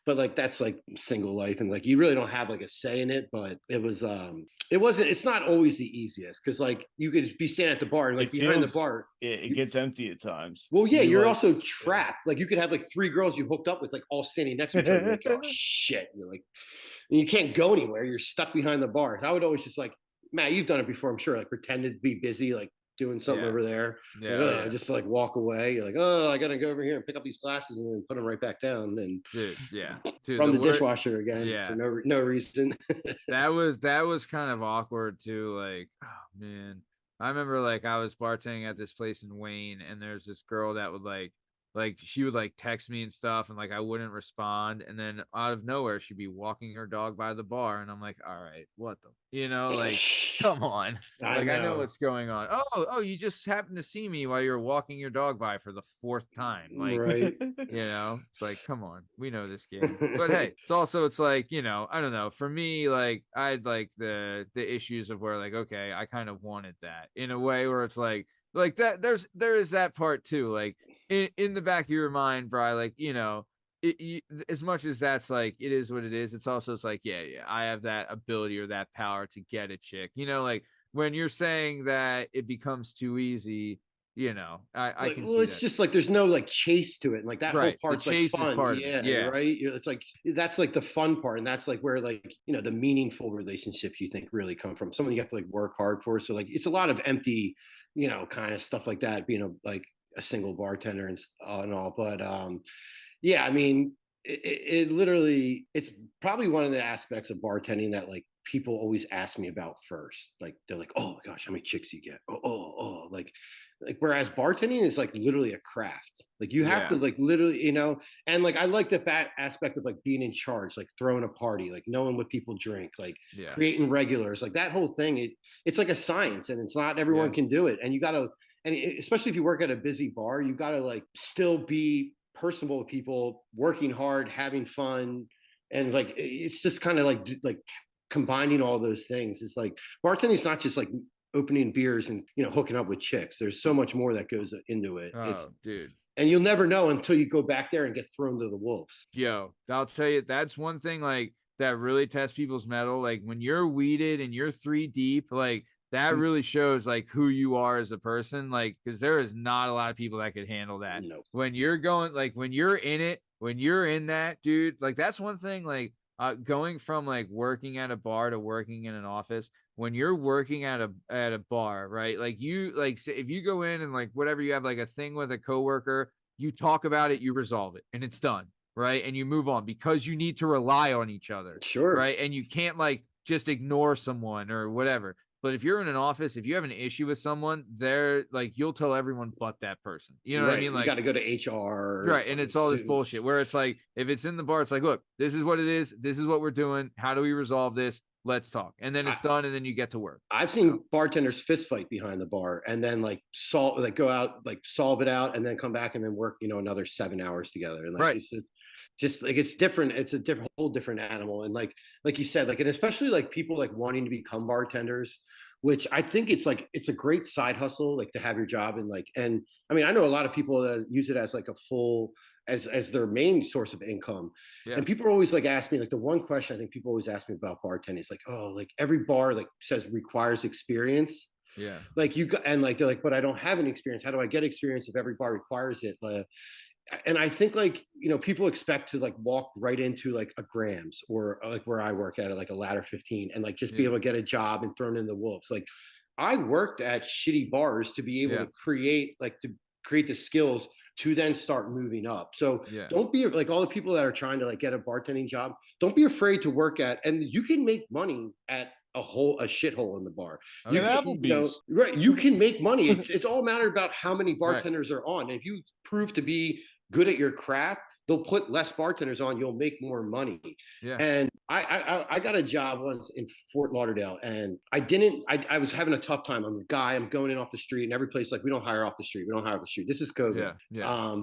but like that's like single life, and like you really don't have like a say in it. But it's not always the easiest, because like you could be standing at the bar and like behind the bar it gets empty at times. Well, yeah, you're also trapped. Like you could have like 3 girls you hooked up with, like all standing next to each other. Like, oh shit, you're like, and you can't go anywhere. You're stuck behind the bar. I would always just like, Matt, you've done it before, I'm sure. Like pretended to be busy, like doing something over there. Yeah, like, just like walk away. You're like, oh, I gotta go over here and pick up these glasses and then put them right back down. And from the dishwasher again for no reason. that was kind of awkward too. Like, oh man, I remember like I was bartending at this place in Wayne, and there's this girl that would like she would like text me and stuff, and like I wouldn't respond, and then out of nowhere she'd be walking her dog by the bar, and I'm like, all right, what the, like, come on, I know what's going on. Oh, you just happened to see me while you're walking your dog by for the 4th time, like, right. It's like, come on, we know this game. But hey, it's like, I don't know, for me, like I had like the issues of where like, okay, I kind of wanted that in a way where it's like that there is that part too, like in the back of your mind, Bri, like, as much as that's like, it is what it is, it's also, it's like, yeah, I have that ability or that power to get a chick, like when you're saying that it becomes too easy, I can see it's that. Just like there's no like chase to it, and like that whole part's the chase like fun, part right? It's like that's like the fun part, and that's like where like the meaningful relationships you think really come from someone you have to like work hard for. So like it's a lot of empty, kind of stuff like that, being a single bartender and all. But I mean, it literally, it's probably one of the aspects of bartending that like people always ask me about first. Like they're like, oh my gosh, how many chicks do you get? Oh, like whereas bartending is like literally a craft. Like you have to like literally, and like I like that aspect of like being in charge, like throwing a party, like knowing what people drink, like creating regulars, like that whole thing. It's like a science, and it's not everyone can do it. And you gotta, and especially if you work at a busy bar, you gotta like still be personable with people, working hard, having fun, and like it's just kind of like combining all those things. It's like bartending is not just like opening beers and hooking up with chicks. There's so much more that goes into it. Dude, and you'll never know until you go back there and get thrown to the wolves. Yo, I'll tell you, that's one thing like that really tests people's mettle. Like when you're weeded and you're 3 deep, like that really shows like who you are as a person, like, because there is not a lot of people that could handle that. No. When you're going, like when you're in it, when you're in that, dude, like that's one thing, like going from like working at a bar to working in an office. When you're working at a bar, right, like you, like if you go in and like whatever, you have like a thing with a coworker, you talk about it, you resolve it, and it's done, right, and you move on, because you need to rely on each other, sure, right, and you can't like just ignore someone or whatever. But if you're in an office, if you have an issue with someone, they're like, you'll tell everyone but that person. You know what I mean? Like, you got to go to HR. Right. And it's all this bullshit where it's like, if it's in the bar, it's like, look, this is what it is. This is what we're doing. How do we resolve this? Let's talk. And then it's done. And then you get to work. I've seen bartenders fist fight behind the bar and then like go out, like solve it out, and then come back and then work, another 7 hours together. And like, it's just like, it's different. It's a whole different animal. And like you said, like, and especially like people like wanting to become bartenders, which I think it's a great side hustle, like to have your job. And like, and I mean, I know a lot of people that use it as like a full, as their main source of income. And people always like ask me, like the one question I think people always ask me about bartending is like, oh, like every bar like says requires experience. Yeah. Like and like, they're like, but I don't have any experience. How do I get experience if every bar requires it? And I think like, people expect to like walk right into like a Grams or like where I work at like a ladder 15 and like just be able to get a job and thrown in the wolves. Like I worked at shitty bars to be able to create the skills to then start moving up. So don't be like, all the people that are trying to like get a bartending job, don't be afraid to work at, and you can make money at a shithole in the bar. You can make money. It's all a matter about how many bartenders are on. And if you prove to be good at your craft, they'll put less bartenders on, you'll make more money. Yeah. And I got a job once in Fort Lauderdale, and I was having a tough time. I'm a guy, I'm going in off the street, and every place like, we don't hire off the street. We don't hire off the street. This is COVID. Yeah.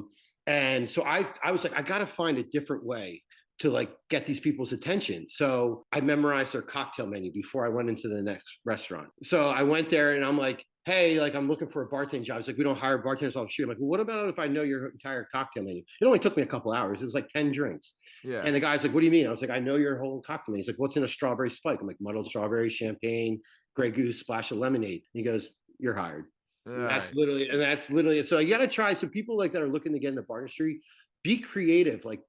And so I was like, I got to find a different way to like get these people's attention. So I memorized their cocktail menu before I went into the next restaurant. So I went there and I'm like, hey, like I'm looking for a bartending job. It's like, we don't hire bartenders off the street. I'm like, well, what about if I know your entire cocktail menu? It only took me a couple hours. It was like 10 drinks. Yeah. And the guy's like, what do you mean? I was like, I know your whole cocktail menu. He's like, what's in a strawberry spike? I'm like, muddled strawberry, champagne, Grey Goose, splash of lemonade. And he goes, you're hired. And that's literally, so you got to try. So people like that are looking to get in the bar industry, be creative, like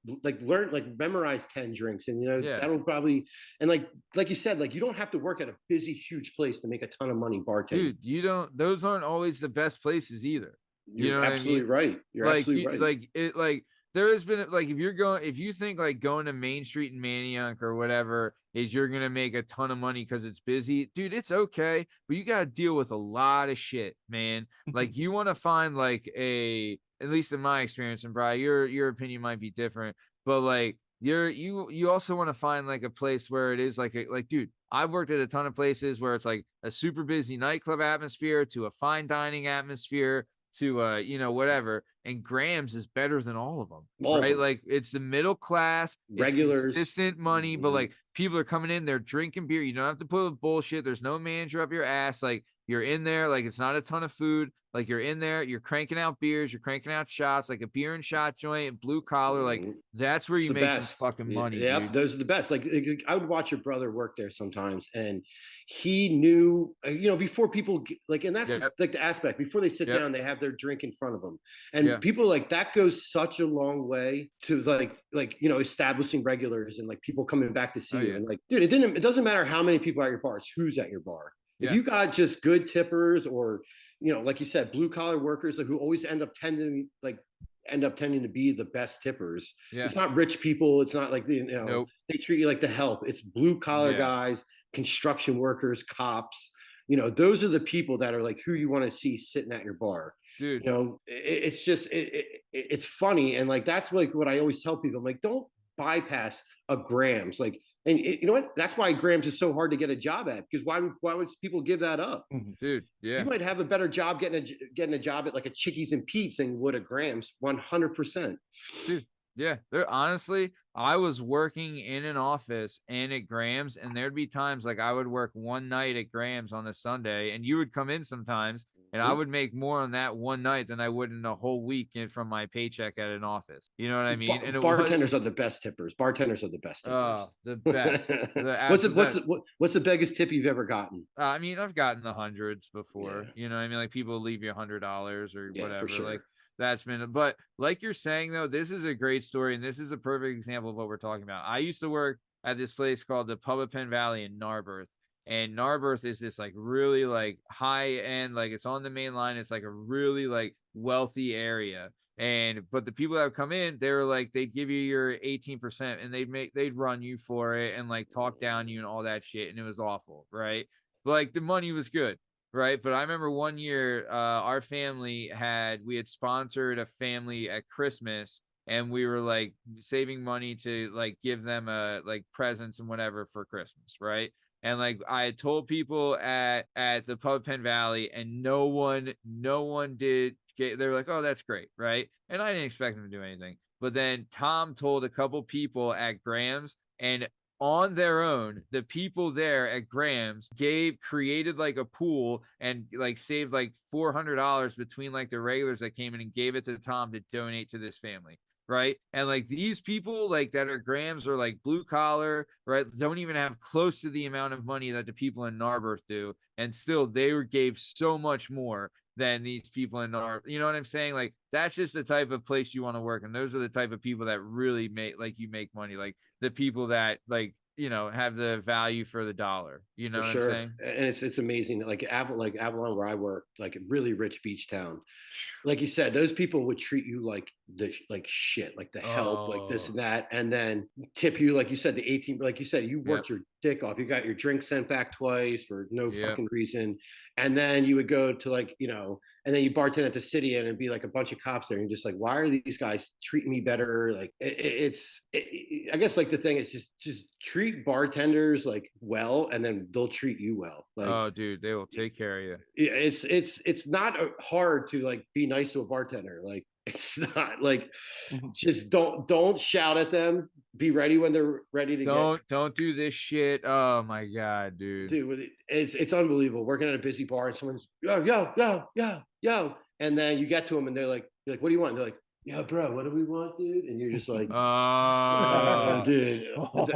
learn, like memorize 10 drinks, and that'll probably, and like you said, like you don't have to work at a busy, huge place to make a ton of money bartending. Dude, those aren't always the best places either. You're absolutely right. You're absolutely right. There has been like, if you think like going to Main Street in Manayunk or whatever is you're gonna make a ton of money because it's busy, dude, it's okay, but you gotta deal with a lot of shit, man. Like you want to find like at least in my experience, and Brian, your opinion might be different, but like you also want to find like a place where it is like dude, I've worked at a ton of places where it's like a super busy nightclub atmosphere to a fine dining atmosphere to whatever, and Graham's is better than all of them, right? Like it's the middle class, regulars, consistent money, but like people are coming in, they're drinking beer. You don't have to put with bullshit. There's no manager up your ass. Like you're in there, like it's not a ton of food. Like you're in there, you're cranking out beers, you're cranking out shots, like a beer and shot joint, blue collar. Like that's where you make some fucking money. Yeah, dude. Those are the best. Like I would watch your brother work there sometimes, and he knew, before people like, and that's like the aspect, before they sit down, they have their drink in front of them, and people like that goes such a long way to like establishing regulars and like people coming back to see you. And like, dude, it doesn't matter how many people at your bar, it's who's at your bar. If you got just good tippers, or like you said, blue collar workers who always end up tending to be the best tippers. It's not rich people. It's not like they treat you like the help. It's blue collar guys, construction workers, cops. Those are the people that are like who you want to see sitting at your bar. Dude, it's just it's funny, and like that's like what I always tell people. I'm like, don't bypass a Graham's. Like, and you know what? That's why Graham's is so hard to get a job at, because why would people give that up? Dude, yeah. You might have a better job getting a job at like a Chickies and Pete's than you would a Graham's, 100%. Dude, yeah. Honestly, I was working in an office and at Graham's, and there'd be times like I would work one night at Graham's on a Sunday, and you would come in sometimes, and I would make more on that one night than I would in a whole week from my paycheck at an office. You know what I mean? And bartenders are the best tippers. Bartenders are the best tippers. Oh, the best. What's the biggest tip you've ever gotten? I mean, I've gotten the hundreds before. You know what I mean? Like people leave you $100 or whatever. Sure. Like that's been, but like you're saying though, this is a great story, and this is a perfect example of what we're talking about. I used to work at this place called the Pub of Penn Valley in Narberth. And Narberth is this like really like high end, like it's on the main line. It's like a really like wealthy area. But the people that come in, they were like, they'd give you your 18% and they'd run you for it and like talk down you and all that shit. And it was awful. Right. But like the money was good. Right. But I remember one year, our family we had sponsored a family at Christmas, and we were like saving money to like give them like presents and whatever for Christmas. Right. And like I had told people at the Pub Penn Valley, and no one did. They were like, "Oh, that's great," right? And I didn't expect them to do anything. But then Tom told a couple people at Graham's, and on their own, the people there at Graham's created like a pool and like saved like $400 between like the regulars that came in, and gave it to Tom to donate to this family. Right. And like these people like that are Graham's are like blue collar, right? Don't even have close to the amount of money that the people in Narberth do. And still gave so much more than these people in Narberth. You know what I'm saying? Like that's just the type of place you want to work. And those are the type of people that really make money. Like the people that like, have the value for the dollar. You know what I'm saying? And it's amazing. Like Avalon, where I work, like a really rich beach town. Like you said, those people would treat you like shit, like the help, like this and that, and then tip you, like you said, the 18. Like you said, you worked your dick off. You got your drink sent back twice for no fucking reason, and then you would go to like and then you bartend at the City Inn and be like a bunch of cops there, and you're just like, why are these guys treating me better? Like I guess like the thing is just treat bartenders like well, and then they'll treat you well. Like, oh, dude, they will take care of you. It's not hard to like be nice to a bartender. Like, it's not like, just don't shout at them. Be ready when they're ready to don't do this shit. Oh my God, dude. Dude, it's unbelievable. Working at a busy bar and someone's yo, and then you get to them and you're like, what do you want? And they're like, yeah, bro, what do we want, dude? And you're just like, dude,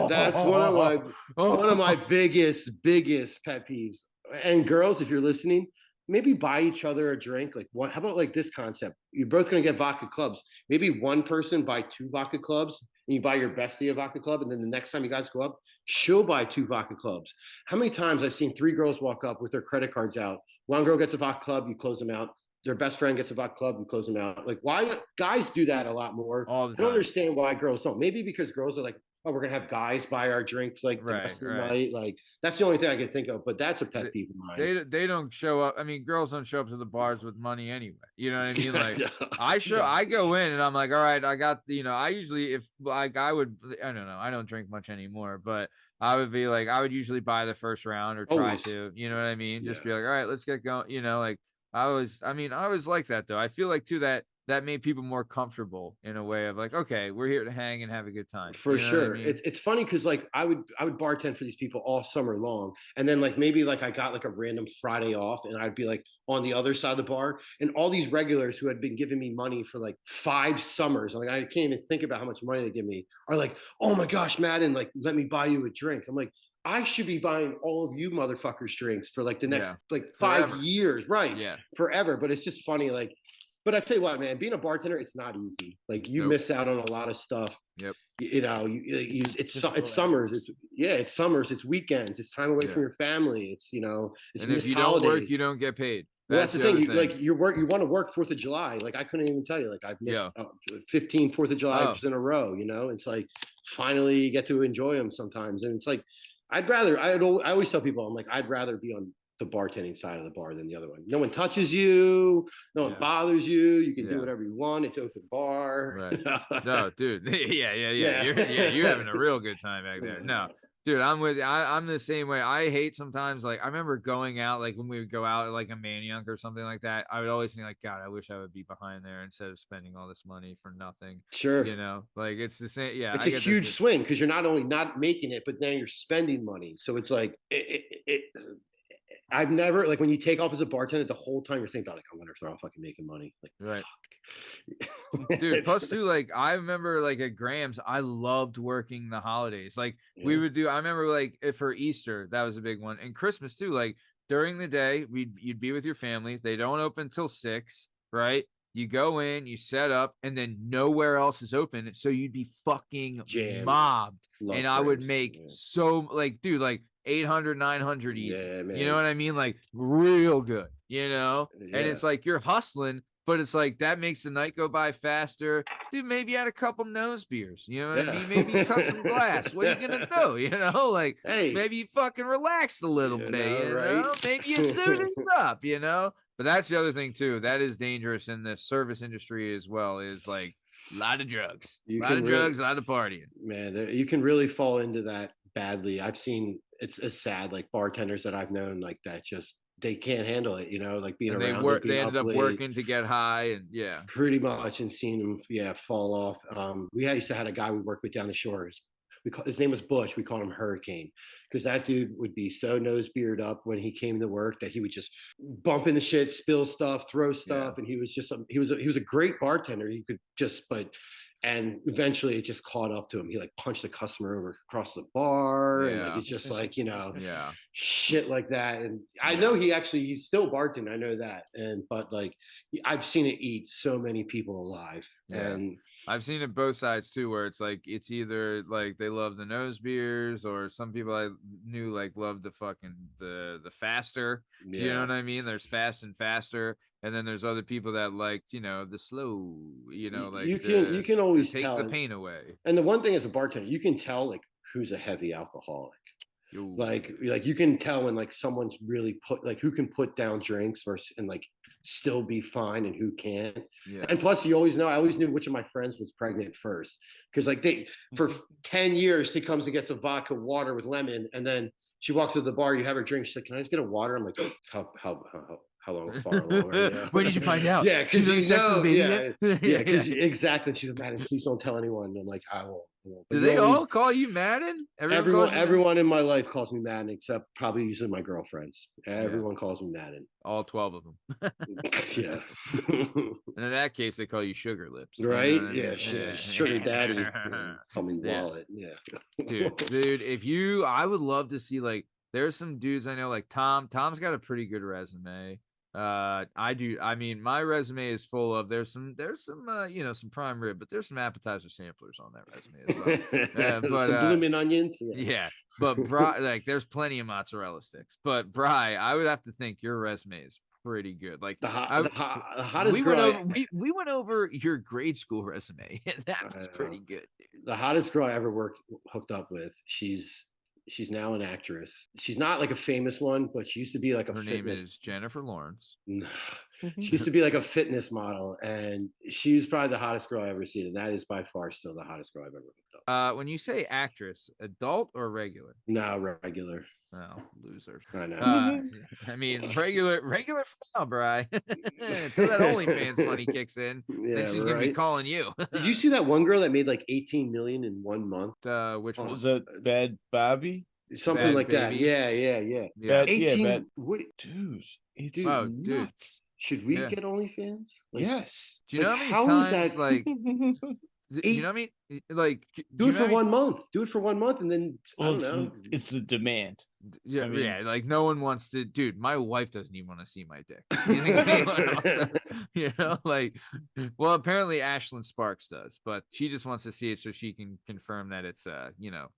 that's one of my biggest pet peeves. And girls, if you're listening, maybe buy each other a drink. Like, what? How about like this concept? You're both gonna get vodka clubs. Maybe one person buy 2 vodka clubs, and you buy your bestie a vodka club, and then the next time you guys go up, she'll buy 2 vodka clubs. How many times I've seen 3 girls walk up with their credit cards out? One girl gets a vodka club, you close them out. Their best friend gets a vodka club, you close them out. Like, why guys do that a lot more? All the I don't time. understand why girls don't. Maybe because girls are like, oh, we're gonna have guys buy our drinks like the rest of the night. Like, that's the only thing I can think of. But that's a pet peeve of mine. They don't show up. I mean, girls don't show up to the bars with money anyway. You know what I mean? Like, I go in and I'm like, all right, I got, I usually, if like I don't know, I don't drink much anymore, but I would be like, I would usually buy the first round or try to, you know what I mean? Just be like, all right, let's get going. Like I was like that though. I feel like too that made people more comfortable in a way of like, okay, we're here to hang and have a good time. For sure. I mean? It's funny because like I would bartend for these people all summer long. And then like maybe like I got like a random Friday off and I'd be like on the other side of the bar. And all these regulars who had been giving me money for like 5 summers, like I can't even think about how much money they give me, are like, oh my gosh, Madden, like let me buy you a drink. I'm like, I should be buying all of you motherfuckers drinks for like the next like 5 years. Right. Yeah. Forever. But it's just funny. Like, but I tell you what, man, being a bartender, it's not easy. Like you miss out on a lot of stuff. Yep. It's summers. It's summers. It's weekends. It's time away from your family. It's it's and if you don't work, you don't get paid. That's the thing. Like you want to work 4th of July. Like I couldn't even tell you. Like I've missed 15 4th of July in a row. It's like finally you get to enjoy them sometimes. And it's like I always tell people, I'm like, I'd rather be on the bartending side of the bar than the other one. No one touches you. No one bothers you. You can do whatever you want. It's open bar. Right. No, dude. Yeah. You're having a real good time back there. No, dude, I'm with you. I'm the same way. I hate sometimes, like, I remember going out, like when we would go out like a Maniac or something like that, I would always think like, God, I wish I would be behind there instead of spending all this money for nothing. Sure. Like it's the same. Yeah. It's a huge swing because you're not only not making it, but then you're spending money. So it's like, I've never, like, when you take off as a bartender, the whole time you're thinking about, like, I wonder if they're all fucking making money. Like, right. Dude, plus too, like, I remember, like, at Graham's, I loved working the holidays. Like, we would do, I remember, like, for Easter, that was a big one. And Christmas, too, like, during the day, you'd be with your family. They don't open till 6, right? You go in, you set up, and then nowhere else is open. So you'd be fucking mobbed. And I would make so, like, dude, like, 800, 900 even. Yeah, man. You know what I mean? Like real good, and it's like you're hustling, but it's like that makes the night go by faster. Dude, maybe you had a couple nose beers, you know what I mean? Maybe you cut some glass. What are you gonna do? Like, hey, maybe you fucking relaxed a little bit, right? Maybe you suited up, But that's the other thing too. That is dangerous in the service industry as well, is like a lot of drugs. A lot of partying. Man, you can really fall into that badly. I've seen it's sad, like bartenders that I've known like that, just they can't handle it, like being and around. They ended up working to get high, and pretty much, and seeing them fall off. We used to have a guy we worked with down the shores. His name was Bush. We called him Hurricane because that dude would be so nose beard up when he came to work that he would just bump into shit, spill stuff, throw stuff, and he was a great bartender. He could just and eventually it just caught up to him. He like punched the customer over across the bar. And like, it's just like, shit like that. And I know he's still bartending. I know that. But like, I've seen it eat so many people alive. And I've seen it both sides too, where it's like, it's either like they love the nose beers, or some people I knew like love the fucking, the faster, you know what I mean? There's fast and faster. And then there's other people that like, the slow, like you can always take tell the pain away. And the one thing as a bartender, you can tell like who's a heavy alcoholic. Like you can tell when like someone's really who can put down drinks versus, and like still be fine and who can't. Yeah. And plus, you always know. I always knew which of my friends was pregnant first, because like for 10 years she comes and gets a vodka water with lemon, and then she walks to the bar. You have her drink. She's like, "Can I just get a water?" I'm like, how far along are you? When did you find out? Yeah, because you know, yeah, because exactly. She's like, "Madden, please don't tell anyone." And I'm like, I won't. Do they all call you Madden? Everyone in my life calls me Madden, except probably usually my girlfriends. Everyone calls me Madden. All 12 of them. Yeah. And in that case, they call you Sugar Lips. Right? You know what I mean? Yeah. Sugar Daddy. Call me Wallet. Yeah. Dude, I would love to see, like, there's some dudes I know, like Tom. Tom's got a pretty good resume. I do. I mean, my resume is full of there's some some prime rib, but there's some appetizer samplers on that resume as well. But some blooming onions. Yeah, but like there's plenty of mozzarella sticks. But Bri, I would have to think your resume is pretty good. Like the hottest we girl. We went over your grade school resume, and that was pretty good. Dude. The hottest girl I ever hooked up with. She's now an actress. She's not like a famous one, but she used to be like a Her name is Jennifer Lawrence. She used to be like a fitness model, and she was probably the hottest girl I ever seen, and that is by far still the hottest girl I've ever hooked up. When you say actress, adult or regular? No, regular. Oh, loser. I know. I mean, regular for now, Bri. Until that OnlyFans money kicks in, then she's gonna be calling you. Did you see that one girl that made like 18 million in 1 month? Which one was that? Bad Bobby? Something Bad like Baby? that. Yeah. 18. What? Dude, it's Dude. nuts. Should we get OnlyFans? Like, yes. Do you know how many times, like, you know what I mean? Like, do it for 1 month. Do it for 1 month, and then I don't know. It's the demand. Yeah, like no one wants to. Dude, my wife doesn't even want to see my dick. Like, well, apparently Ashlyn Sparks does, but she just wants to see it so she can confirm that it's a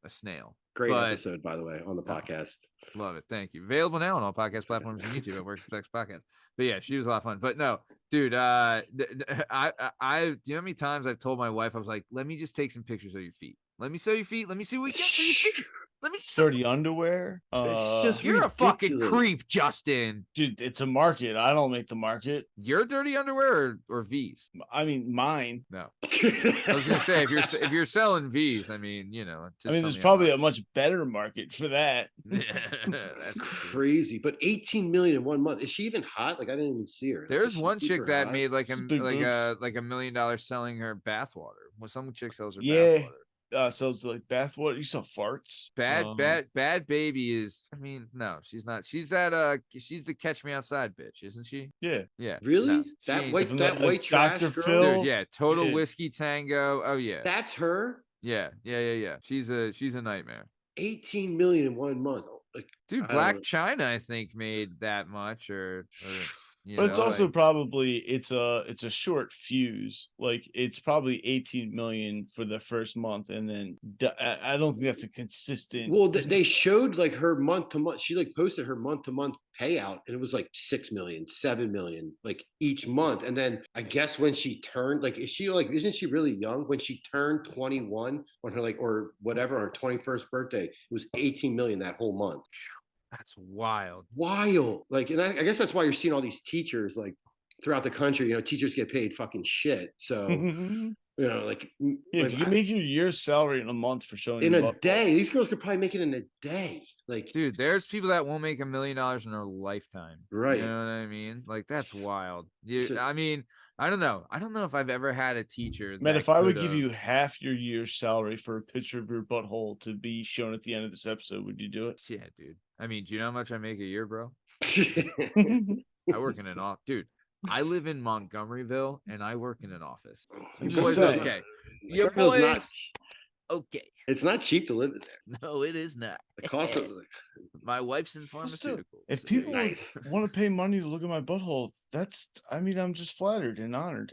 snail. Great episode, by the way, on the podcast. Love it. Thank you. Available now on all podcast platforms and YouTube at Works Flex Podcast. But yeah, she was a lot of fun. But no, dude, I do you know how many times I've told my wife, I was like, let me just take some pictures of your feet. Let me see your feet. Let me see what we get for your feet. Let me just dirty underwear. It's just you're ridiculous. a fucking creep, Justin. Dude, it's a market. I don't make the market. Your dirty underwear or V's? I mean, mine. No. I was gonna say if you're selling V's, I mean, there's probably a much better market for that. That's crazy. But 18 million in 1 month. Is she even hot? Like I didn't even see her. There's one chick that hot? made like $1 million selling her bathwater. Well, some chick sells her bathwater. Sells like bathwater. You saw farts. Bad baby is. I mean, no, she's not. She's that. She's the Catch Me Outside bitch, isn't she? Yeah. Yeah. Really? No, that white trash Dr. girl. Phil? Dude, yeah. Total Whiskey Tango. Oh yeah. That's her. Yeah. She's a nightmare. 18 million in 1 month. Like, dude, Black China, I think, made that much, but it's also probably it's a short fuse. Like it's probably 18 million for the first month, and then I don't think that's a consistent. Well, they showed like her month to month. She like posted her month to month payout, and it was like 6 million, 7 million, like each month. And then I guess when she turned, like, isn't she really young? When she turned 21 on her or whatever, on her 21st birthday, it was 18 million that whole month. That's wild. Like, and I guess that's why you're seeing all these teachers like throughout the country. Teachers get paid fucking shit. So, if you make your year's salary in a month for showing in a day, these girls could probably make it in a day. Like, dude, there's people that won't make $1 million in their lifetime. Right. You know what I mean? Like, that's wild. I mean, I don't know. I don't know if I've ever had a teacher. Man, if I would give you half your year's salary for a picture of your butthole to be shown at the end of this episode, would you do it? Yeah, dude. I mean, do you know how much I make a year, bro? I work in an office. Dude, I live in Montgomeryville, and I work in an office. Okay. Your boys, okay. It's not cheap to live in there. No, it is not. The cost of my wife's in pharmaceuticals. If people want to pay money to look at my butthole, I'm just flattered and honored.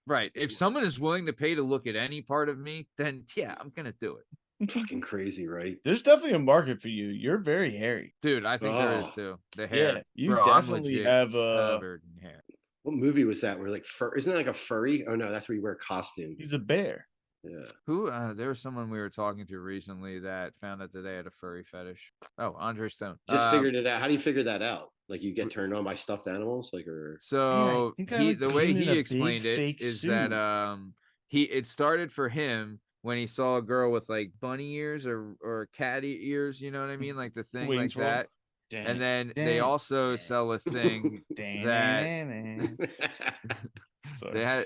Right. If someone is willing to pay to look at any part of me, then yeah, I'm gonna do it. Fucking crazy, right? There's definitely a market for you. You're very hairy, dude. I think there is too. The hair. Yeah, you definitely have covered in hair. What movie was that? Where isn't it like a furry? Oh no, that's where you wear a costume. He's a bear. Who? There was someone we were talking to recently that found out that they had a furry fetish. Oh, Andre Stone. Just figured it out. How do you figure that out? Like you get turned on by stuffed animals, like or so the way he a explained big it fake is suit. that it started for him when he saw a girl with like bunny ears or cat ears, you know what I mean, like the thing Wayne's like that. World. And then they also sell a thing that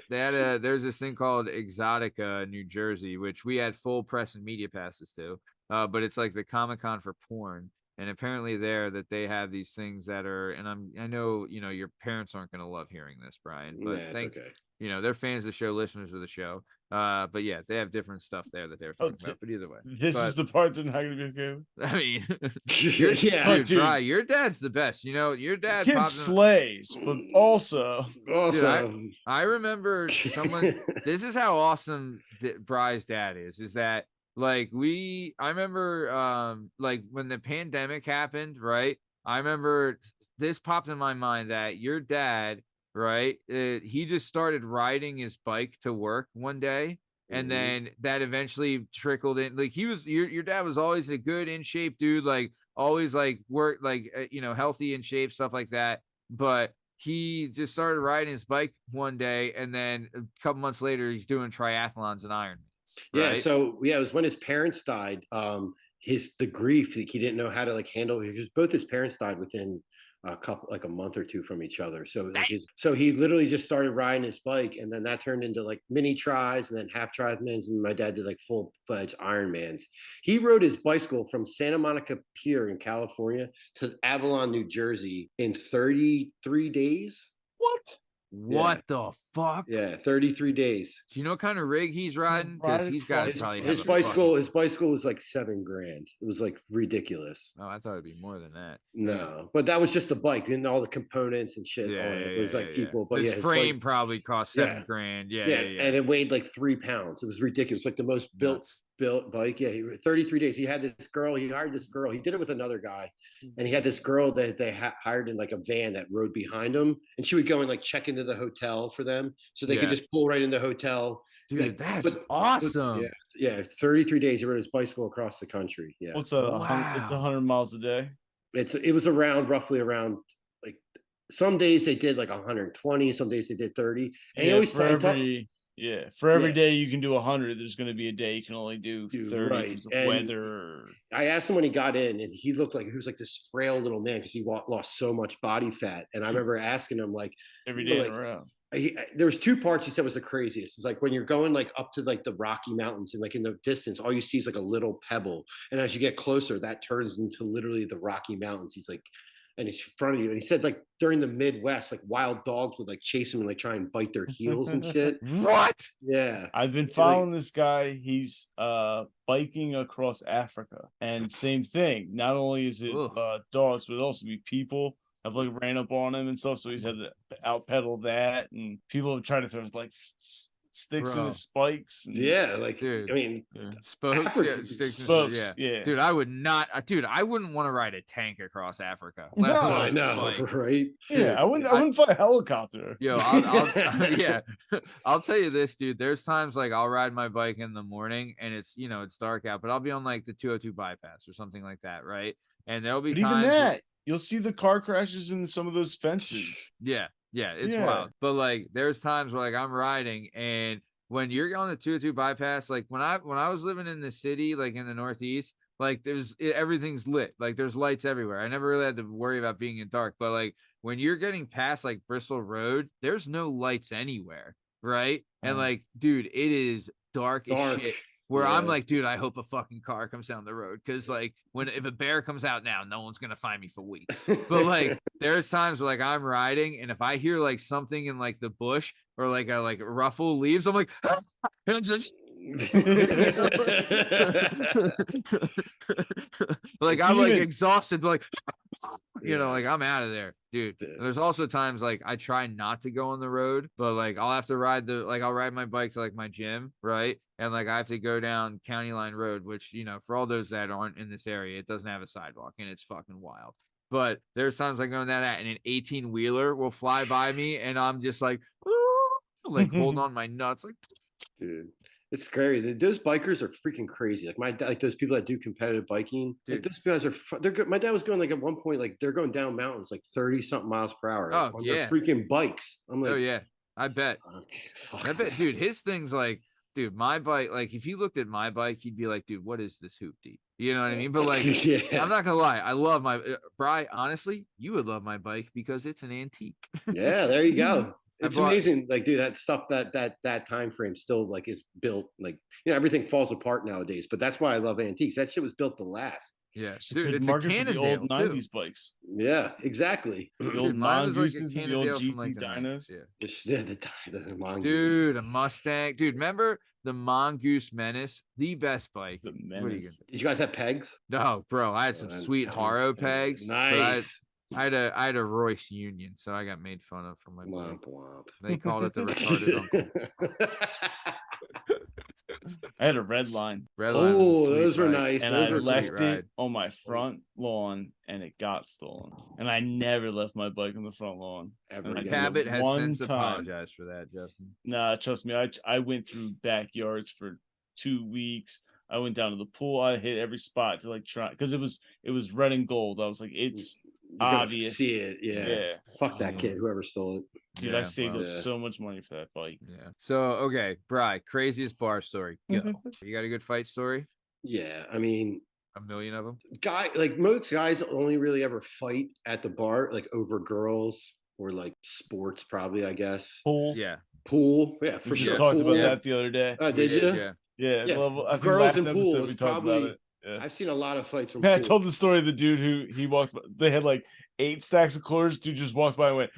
there's this thing called Exotica, New Jersey, which we had full press and media passes to. But it's like the Comic-Con for porn. And apparently there that they have these things that are, and I know, your parents aren't going to love hearing this, Brian, but it's okay. They're fans of the show, listeners of the show. But yeah, they have different stuff there that they were talking about. But either way, this is the part they're not going to be okay with. I mean, dude, Brian, your dad's the best. Your dad kid slays, but also, dude, I remember someone. This is how awesome Bry's dad is that. Like I remember like when the pandemic happened, right? I remember this popped in my mind that your dad, right? He just started riding his bike to work one day, and then that eventually trickled in. Like your dad was always a good in shape dude, like always like work like healthy in shape, stuff like that. But he just started riding his bike one day, and then a couple months later, he's doing triathlons and Ironman. Yeah, right? so it was when his parents died. The grief, like, he didn't know how to like handle. Both his parents died within a month or two from each other. So so he literally just started riding his bike, and then that turned into like mini tries and then half Triathlons, and my dad did like full-fledged Ironmans. He rode his bicycle from Santa Monica Pier in California to Avalon, New Jersey in 33 days. What the fuck? Yeah, 33 days. Do you know what kind of rig he's riding? Because he's got to probably his bicycle. His bicycle was like $7,000. It was like ridiculous. Oh, I thought it'd be more than that. No, but that was just the bike and all the components and shit on it. It was like people. But his frame probably cost $7,000. Yeah, and it weighed like 3 pounds. It was ridiculous. Like the most built bike. Yeah, 33 days. He had this girl. He hired this girl. He did it with another guy, and he had this girl that they hired in like a van that rode behind him, and she would go and like check into the hotel for them, so they could just pull right in the hotel. Dude, like, that's awesome. Yeah. 33 days. He rode his bicycle across the country. Yeah. What's that? Wow. It's 100 miles a day. It was roughly around like some days they did like 120, some days they did 30, and he always for every day you can do 100, there's going to be a day you can only do 30 because of weather. I asked him when he got in, and he looked like he was like this frail little man because he lost so much body fat. And I remember asking him like every day in a row. There was 2 parts he said was the craziest. It's like when you're going like up to like the Rocky Mountains, and like in the distance, all you see is like a little pebble, and as you get closer, that turns into literally the Rocky Mountains. He's like, and he's in front of you. And he said like during the Midwest, like wild dogs would like chase him and like try and bite their heels and shit. What? Yeah. I've been following this guy. He's biking across Africa, and same thing. Not only is it dogs, but it also be people have like ran up on him and stuff. So he's had to out pedal that, and people have tried to throw like sticks in his spikes. And, dude, I mean, spokes, spokes, Dude, I wouldn't want to ride a tank across Africa. No, I know, right? Yeah, I wouldn't fly a helicopter. Yo, I'll tell you this, dude. There's times like I'll ride my bike in the morning and it's it's dark out, but I'll be on like the 202 bypass or something like that, right? And there'll be times even that you'll see the car crashes in some of those fences. Yeah, it's wild. But like there's times where like I'm riding, and when you're on the 202 bypass, like when I was living in the city, like in the Northeast, like everything's lit. Like there's lights everywhere. I never really had to worry about being in dark. But like when you're getting past like Bristol Road, there's no lights anywhere, right? And like, dude, it is dark as shit. Where I'm like, dude, I hope a fucking car comes down the road, because like if a bear comes out now, no one's gonna find me for weeks. But like there's times where like I'm riding, and if I hear like something in like the bush or like a ruffle leaves, I'm like, and I'm just like I'm like exhausted, but like like I'm out of there, dude. There's also times like I try not to go on the road, but like I'll have to I'll ride my bike to like my gym, right? And like I have to go down County Line Road, which for all those that aren't in this area, it doesn't have a sidewalk, and it's fucking wild. But there's times like going down that, and an 18-wheeler will fly by me, and I'm just like, ooh, like holding on my nuts, like, dude. It's scary. Those bikers are freaking crazy. Like those people that do competitive biking. Like those guys they're good. My dad was going like at one point, like they're going down mountains like 30 something miles per hour on their freaking bikes. I'm like, oh yeah, I bet. Okay, I bet, dude. His thing's like, dude, my bike. Like, if you looked at my bike, you'd be like, dude, what is this hoopty? You know what I mean? But like, I'm not gonna lie, I love my Bri. Honestly, you would love my bike because it's an antique. Yeah, there you go. It's amazing, like, dude, that stuff that time frame still like is built, like, everything falls apart nowadays. But that's why I love antiques. That shit was built to last. Yeah, dude, it's a Cannondale, the old 90s bikes. Yeah, exactly. The old Mongooses, the old GT Dinos. Yeah, the Mongoose. Dude, a Mustang. Dude, remember the Mongoose Menace? The best bike. The Menace. Did you guys have pegs? No, bro. I had some sweet Haro pegs. Nice. I had a Royce Union, so I got made fun of for my womp womp. They called it the retarded uncle. I had a red line. Oh, those were nice. And I left it on my front lawn, and it got stolen. And I never left my bike on the front lawn. Cabot has since apologized for that, Justin. Nah, trust me. I went through backyards for 2 weeks. I went down to the pool. I hit every spot to like try, because it was red and gold. I was like, it's obvious. See it, yeah. Fuck that kid, whoever stole it. Dude, I saved up so much money for that bike. Yeah. So okay, Bri, craziest bar story. Go. You got a good fight story? Yeah, I mean, a million of them. Like most guys only really ever fight at the bar, like over girls or like sports, probably. I guess. Pool. Yeah. Pool. Yeah, for sure. We talked about that the other day. Did you? Yeah. I think girls last and pool episode we talked about it. Yeah. I've seen a lot of fights from I told the story of the dude who he walked. They had like 8 stacks of quarters. Dude just walked by and went,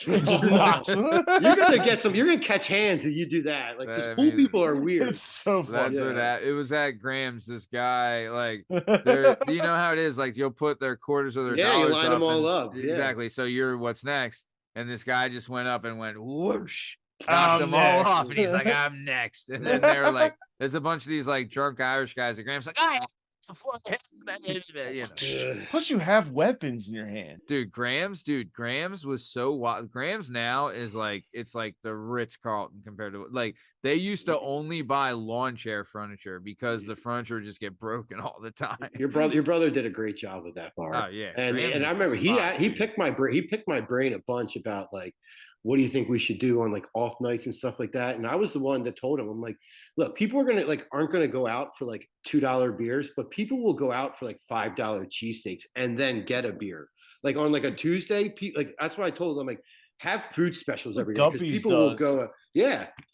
and just knocks. You're gonna get some. You're gonna catch hands if you do that. Like, because pool people are weird. It's so fun. It was at Graham's. This guy, like, you know how it is. Like, you'll put their quarters or their dollars. You line them all up. Exactly. So you're what's next, and this guy just went up and went whoosh. Knocked them all off, and he's like, "I'm next." And then they're like, "There's a bunch of these like drunk Irish guys." And Graham's like, Plus, you have weapons in your hand, dude. Graham's was so wild. Graham's now is like it's like the Ritz-Carlton compared to like they used to only buy lawn chair furniture because the furniture would just get broken all the time. Your brother did a great job with that bar. Oh yeah, and I remember he picked my brain a bunch about like, what do you think we should do on like off nights and stuff like that? And I was the one that told him, I'm like, look, people aren't gonna go out for like $2 beers, but people will go out for like $5 cheesesteaks and then get a beer. Like on like a Tuesday, like that's what I told them, like, have fruit specials every day because people will go.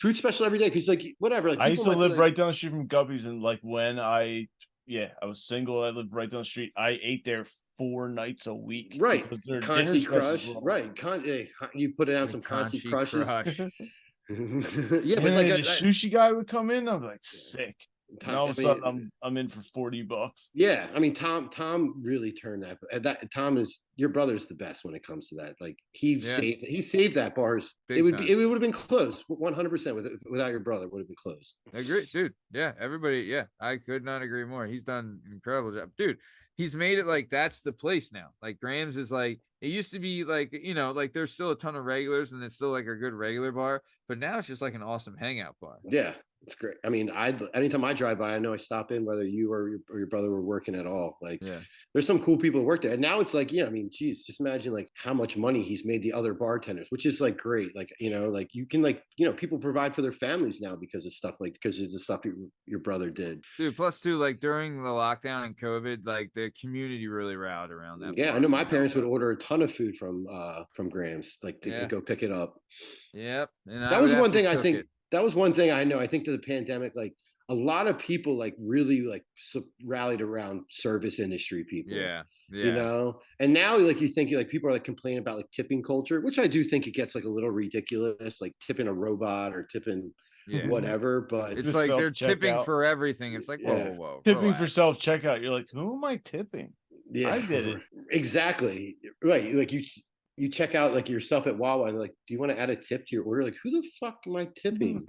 Fruit special every day because like whatever. Like I used to live right down the street from Guppy's, and like when I was single, I lived right down the street. I ate there 4 nights a week. Right. Concy Crush. Right. You put it on some Concy Crushes. Yeah, but like the sushi guy would come in. I'm like, sick. And all of a sudden, I'm in for $40. Yeah, I mean, Tom really turned that. Tom is your brother's the best when it comes to that. Like he saved that bars. It would have been closed 100% without your brother. Would have been closed. I agree, dude. Yeah, everybody. Yeah, I could not agree more. He's done an incredible job, dude. He's made it like that's the place now. Like Graham's is like it used to be like, like there's still a ton of regulars and it's still like a good regular bar, but now it's just like an awesome hangout bar. Yeah, it's great. I mean, anytime I drive by, I know I stop in whether you or your brother were working at all. Like, there's some cool people who work there. And now it's like, I mean, geez, just imagine like how much money he's made the other bartenders, which is like great. Like, like you can like, people provide for their families now because of stuff because of the stuff your brother did. Dude, plus too, like during the lockdown and COVID, like the community really rallied around that. Yeah, I know my parents would order a ton of food from Graham's, like to go pick it up. Yep. And that was one thing I think. That was one thing I know. I think to the pandemic, like a lot of people like really like rallied around service industry people. Yeah. And now like you think like people are like complaining about like tipping culture, which I do think it gets like a little ridiculous, like tipping a robot or tipping whatever. But it's like they're tipping for everything. It's like whoa. Tipping for self checkout. You're like, who am I tipping? Yeah, I did it exactly right. Like you check out like yourself at Wawa and like, do you want to add a tip to your order? Like, who the fuck am I tipping?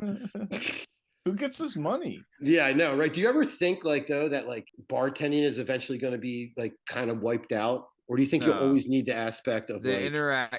Who gets this money? Yeah, I know, right? Do you ever think like though that like bartending is eventually going to be like kind of wiped out, or do you think you always need the aspect of the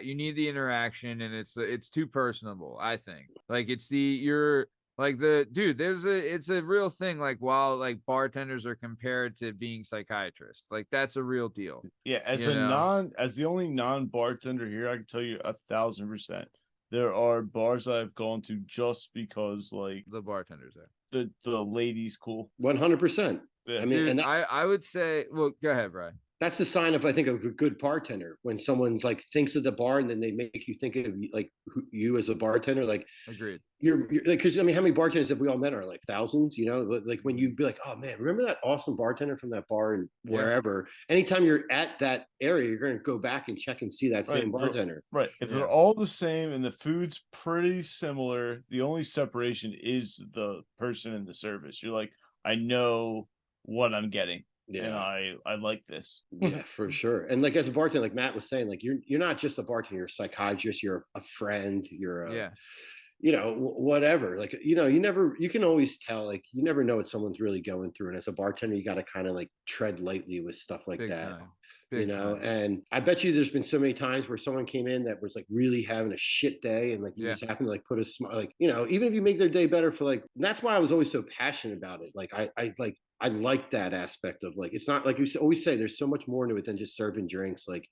You need the interaction, and it's too personable. I think like it's you're Like it's a real thing. Like while like bartenders are compared to being psychiatrists, like that's a real deal. Yeah, as the only non-bartender here, I can tell you 1,000%. There are bars I've gone to just because like The bartenders there. the lady's cool. 100%. Yeah. I mean, Dude, and I would say, well, go ahead, Brian. that's the sign of, I think, of a good bartender, when someone like thinks of the bar and then they make you think of like you as a bartender. Like, Agreed. you're like, because I mean, how many bartenders have we all met? Are like thousands, you know? Like when you be like, oh man, remember that awesome bartender from that bar and wherever. Anytime you're at that area, you're going to go back and check and see that same bartender. Right. If they're all the same and the food's pretty similar, the only separation is the person in the service. You're like, I know what I'm getting. Yeah, and I like this. Yeah, for sure. And like as a bartender, like Matt was saying, like you're not just a bartender, you're a psychiatrist, you're a friend, you're a you know, whatever. Like, you know, you can always tell, like you never know what someone's really going through. And as a bartender, you got to kind of like tread lightly with stuff like that. You know, and I bet you there's been so many times where someone came in that was like really having a shit day, and like you just happen to like put a smile, like, you know, even if you make their day better for like, that's why I was always so passionate about it. Like I like that aspect of like, it's not like you always say, there's so much more to it than just serving drinks. Like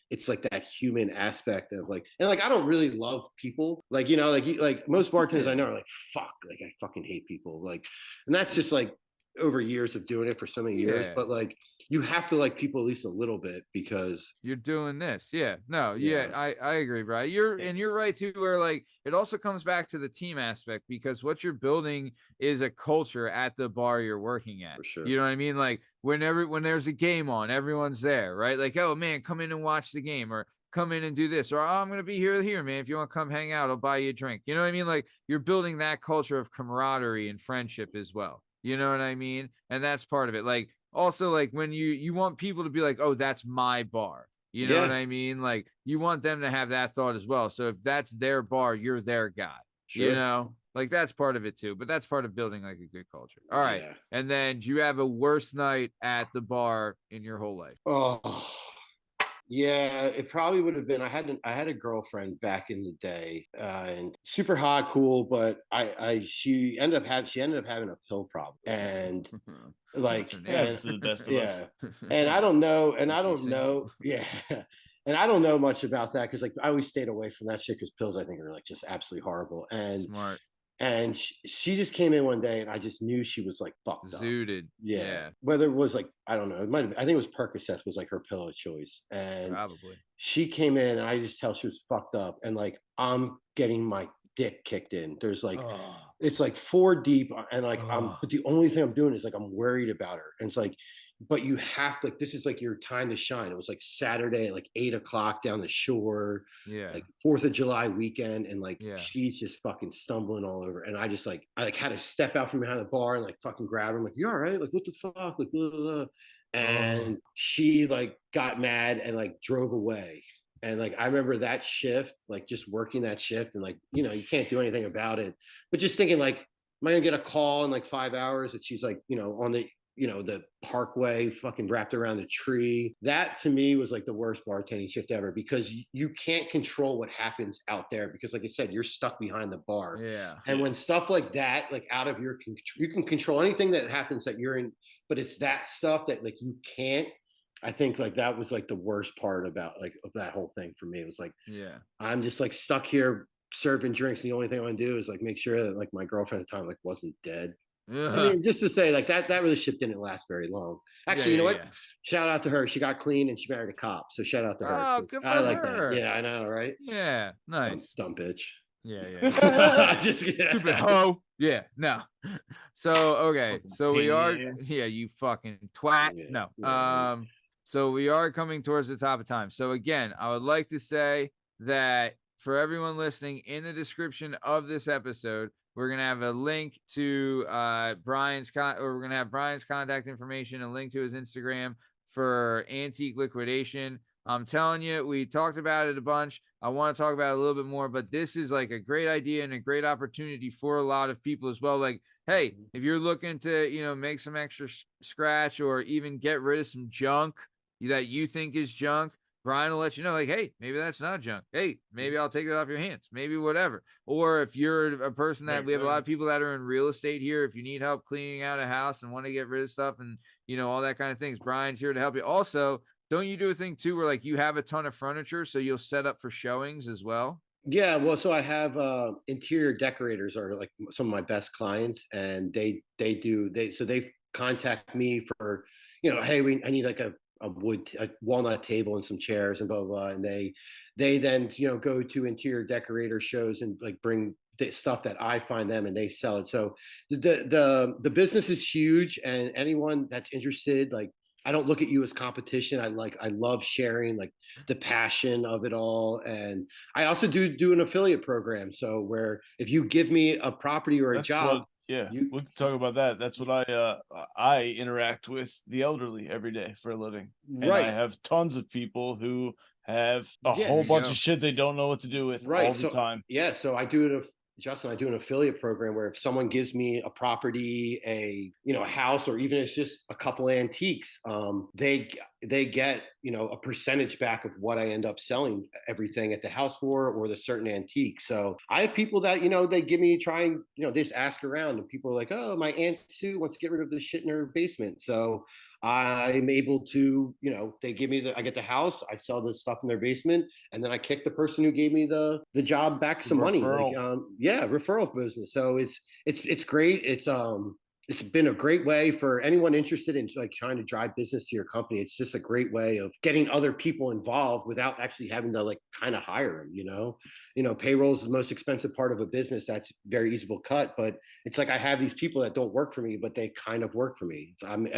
it's like that human aspect of like, and like I don't really love people, like, you know, like most bartenders I know are like, fuck, like I fucking hate people, like, and that's just like over years of doing it for so many years. But like you have to like people at least a little bit because you're doing this. I agree, Brian. You're right too, where like it also comes back to the team aspect, because what you're building is a culture at the bar you're working at. For sure. You know what I mean? Like when there's a game on, everyone's there, right? Like, oh man, come in and watch the game, or come in and do this, or I'm gonna be here, man. If you want to come hang out, I'll buy you a drink. You know what I mean? Like you're building that culture of camaraderie and friendship as well. You know what I mean? And that's part of it. Like also, like when you want people to be like, oh, that's my bar. You know what I mean? Like you want them to have that thought as well. So if that's their bar, you're their guy. You know, like that's part of it too. But that's part of building like a good culture. All right. And then do you have a worst night at the bar in your whole life? Oh, yeah, it probably would have been. I had a girlfriend back in the day, and super hot, cool, but she ended up having a pill problem, and like, that's the best of us. And I don't know, and I don't know much about that, because like I always stayed away from that shit, because pills I think are like just absolutely horrible. And smart. And she just came in one day, and I just knew she was like fucked up. Zooted. Yeah. Whether it was like, I don't know, it might have been, I think it was Percocet was like her pill of choice. And probably she came in, and I just tell she was fucked up. And like, I'm getting my dick kicked in. There's like, it's like 4 deep. And like, but the only thing I'm doing is like, I'm worried about her. And it's like, but you have to, like, this is like your time to shine. It was like Saturday at like 8:00 down the shore, like 4th of July weekend, and like she's just fucking stumbling all over. And I just like, I like had to step out from behind the bar and like fucking grab her. I'm like, you all right? Like, what the fuck? Like, blah, blah, blah. And she like got mad and like drove away. And like I remember that shift, like just working that shift, and like, you know, you can't do anything about it, but just thinking like, am I gonna get a call in like 5 hours that she's like, you know, on the, you know, the parkway fucking wrapped around the tree? That to me was like the worst bartending shift ever, because you can't control what happens out there, because like I said, you're stuck behind the bar. And when stuff like that, like out of your control, you can control anything that happens that you're in, but it's that stuff that like you can't. I think like that was like the worst part about like of that whole thing for me. It was like, I'm just like stuck here serving drinks. The only thing I want to do is like make sure that like my girlfriend at the time like wasn't dead. I mean, just to say like that relationship didn't last very long. Actually, you know what? Shout out to her. She got clean and she married a cop. So shout out to her. Oh, good for I like her. that. Yeah, I know, right? Yeah, nice. Dumb bitch. Just stupid hoe. Yeah, no. So okay, so we are. Yeah, you fucking twat. No. So we are coming towards the top of time. So again, I would like to say that for everyone listening, in the description of this episode, we're gonna have a link to Brian's contact information, a link to his Instagram for Antique Liquidation. I'm telling you, we talked about it a bunch. I want to talk about it a little bit more, but this is like a great idea and a great opportunity for a lot of people as well. Like, hey, if you're looking to, you know, make some extra scratch or even get rid of some junk that you think is junk, Brian will let you know, like, hey, maybe that's not junk. Hey, maybe I'll take it off your hands. Maybe whatever. Or if you're a person that we have a lot of people that are in real estate here, if you need help cleaning out a house and want to get rid of stuff and, all that kind of things, Brian's here to help you. Also, don't you do a thing too where like you have a ton of furniture, so you'll set up for showings as well? Yeah, well, so I have interior decorators are like some of my best clients, and they contact me for, hey, I need like a walnut table and some chairs and blah blah, blah. And they then go to interior decorator shows and like bring the stuff that I find them and they sell it. So the business is huge, and anyone that's interested, like, I don't look at you as competition. I love sharing like the passion of it all. And I also do an affiliate program. So where if you give me a property or a job, we can talk about that. That's what I interact with the elderly every day for a living. And I have tons of people who have a whole bunch of shit they don't know what to do with all the time. Yeah. So I do Justin, I do an affiliate program where if someone gives me a property, a house, or even it's just a couple antiques, they get a percentage back of what I end up selling everything at the house for, or the certain antique. So I have people that they give me they just ask around, and people are like, oh, my Aunt Sue wants to get rid of the shit in her basement. So I'm able to, they give me I get the house, I sell the stuff in their basement, and then I kick the person who gave me the job back some money. Like, referral business. So it's great. It's been a great way for anyone interested in like trying to drive business to your company. It's just a great way of getting other people involved without actually having to like kind of hire them. Payroll is the most expensive part of a business. That's very easy to cut, but it's like I have these people that don't work for me, but they kind of work for me. So I'm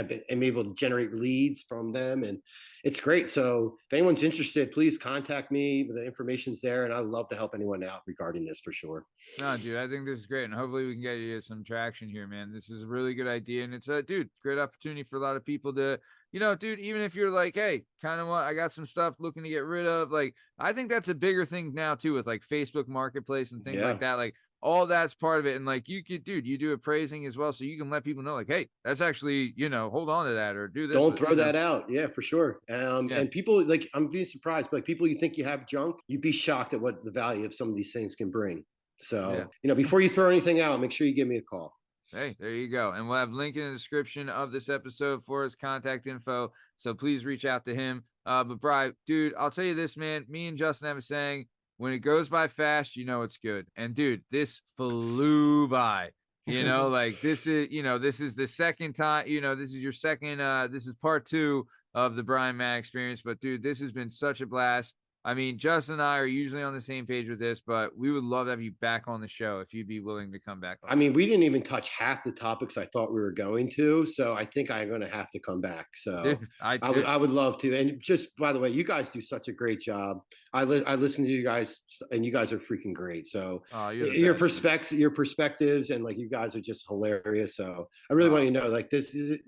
able to generate leads from them, and it's great. So if anyone's interested, please contact me. The information's there, and I'd love to help anyone out regarding this for sure. No, dude, I think this is great, and hopefully we can get you some traction here, man. This is a really good idea, and it's a great opportunity for a lot of people to, dude, even if you're like, hey, kind of I got some stuff looking to get rid of, like, I think that's a bigger thing now too with like Facebook Marketplace and things like that, like all that's part of it. And like you do appraising as well, so you can let people know like, hey, that's actually, hold on to that or do this. Don't throw that out. Yeah, for sure. And people, like, I'm being surprised, but like people you think you have junk, you'd be shocked at what the value of some of these things can bring. So, before you throw anything out, make sure you give me a call. Hey, there you go. And we'll have a link in the description of this episode for his contact info. So please reach out to him. But Brian, dude, I'll tell you this, man, me and Justin have a saying, when it goes by fast, it's good. And dude, this flew by, like this is the second time, this is your second, this is part 2 of the Brian Madden Experience. But dude, this has been such a blast. I mean, Justin and I are usually on the same page with this, but we would love to have you back on the show if you'd be willing to come back on. I mean, we didn't even touch half the topics I thought we were going to, so I think I'm going to have to come back. So dude, I would love to. And just by the way, you guys do such a great job. I listen to you guys, and you guys are freaking great. So your perspectives, and like you guys are just hilarious. So I really want you to know, like, this is,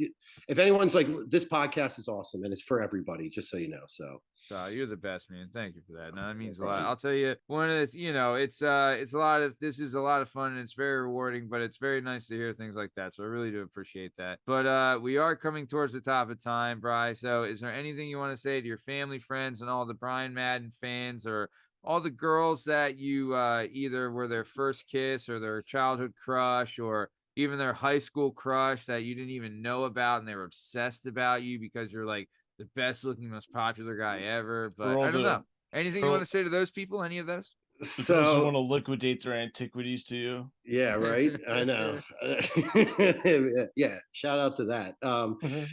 if anyone's like, this podcast is awesome, and it's for everybody, just so you know. So. You're the best, man. Thank you for that. No, that means a lot. I'll tell you, one of the, it's a lot of, this is a lot of fun, and it's very rewarding, but it's very nice to hear things like that. So I really do appreciate that. But we are coming towards the top of time, Bri. So is there anything you want to say to your family, friends, and all the Brian Madden fans, or all the girls that you either were their first kiss or their childhood crush, or even their high school crush that you didn't even know about and they were obsessed about you because you're like the best looking, most popular guy ever? But I don't know. Anything you want to say to those people? Any of those? So you want to liquidate their antiquities to you? Yeah, right. I know. Yeah. Shout out to that.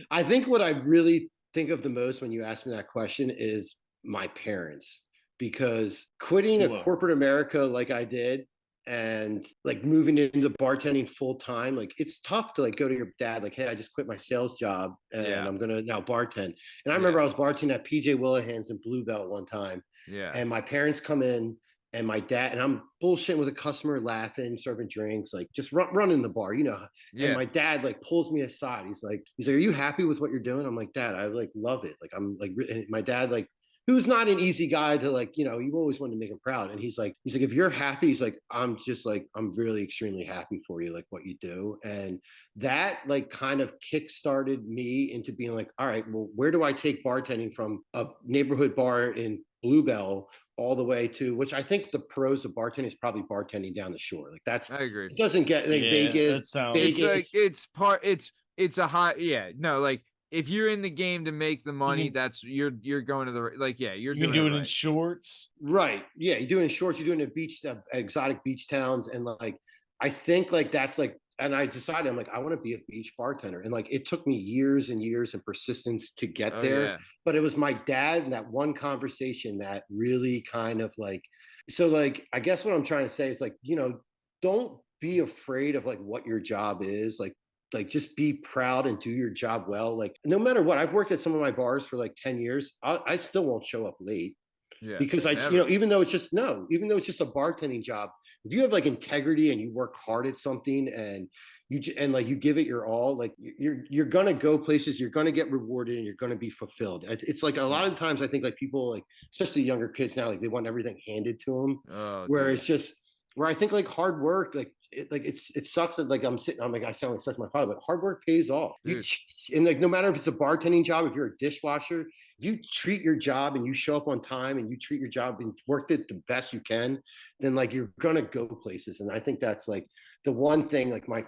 I think what I really think of the most when you ask me that question is my parents, because quitting a corporate America like I did, and like moving into bartending full time, like it's tough to like go to your dad like, hey, I just quit my sales job and I'm gonna now bartend. And I remember I was bartending at PJ Willihan's in Blue Belt one time, and my parents come in, and my dad, and I'm bullshitting with a customer, laughing, serving drinks, like just running the bar, and my dad like pulls me aside. He's like, are you happy with what you're doing? I'm like, Dad, I like love it. Like, I'm like, and my dad like who's not an easy guy to like, you always want to make him proud. And he's like, if you're happy, he's like, I'm really extremely happy for you, like what you do. And that like kind of kickstarted me into being like, all right, well, where do I take bartending from a neighborhood bar in Bluebell all the way to, which I think the pros of bartending is probably bartending down the shore. Like that's, I agree. it doesn't get like Vegas. It's like it's a high. Yeah, no, like if you're in the game to make the money, that's you're going to the like you're doing it in shorts, right? Yeah, you're doing it in shorts. You're doing it at beach exotic beach towns, and like I think like that's like. And I decided, I'm like, I want to be a beach bartender. And like, it took me years and years and persistence to get there. Yeah. But it was my dad and that one conversation that really kind of like, so like, I guess what I'm trying to say is like, don't be afraid of like what your job is. Like just be proud and do your job well. Like no matter what, I've worked at some of my bars for like 10 years. I still won't show up late. Yeah, because even though it's just a bartending job, if you have like integrity and you work hard at something and you give it your all, like you're gonna go places, you're gonna get rewarded, and you're gonna be fulfilled. It's like a lot of times I think like people like, especially younger kids now, like they want everything handed to them, it's just where I think like hard work, like it sucks that like I'm like I sound like such my father, but hard work pays off. And like no matter if it's a bartending job, if you're a dishwasher, if you treat your job and you show up on time and you treat your job and work it the best you can, then like you're gonna go places. And I think that's like the one thing, like my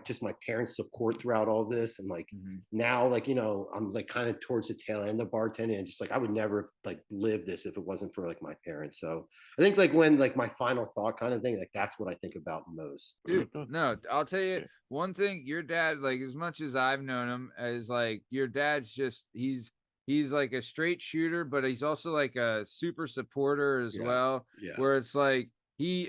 parents' support throughout all this, and like now like I'm like kind of towards the tail end of bartending, and just like I would never like live this if it wasn't for like my parents. So I think like when like my final thought kind of thing, like that's what I think about most. Dude, no, I'll tell you one thing. Your dad, like as much as I've known him, is like your dad's just he's like a straight shooter, but he's also like a super supporter as well. Yeah. Where it's like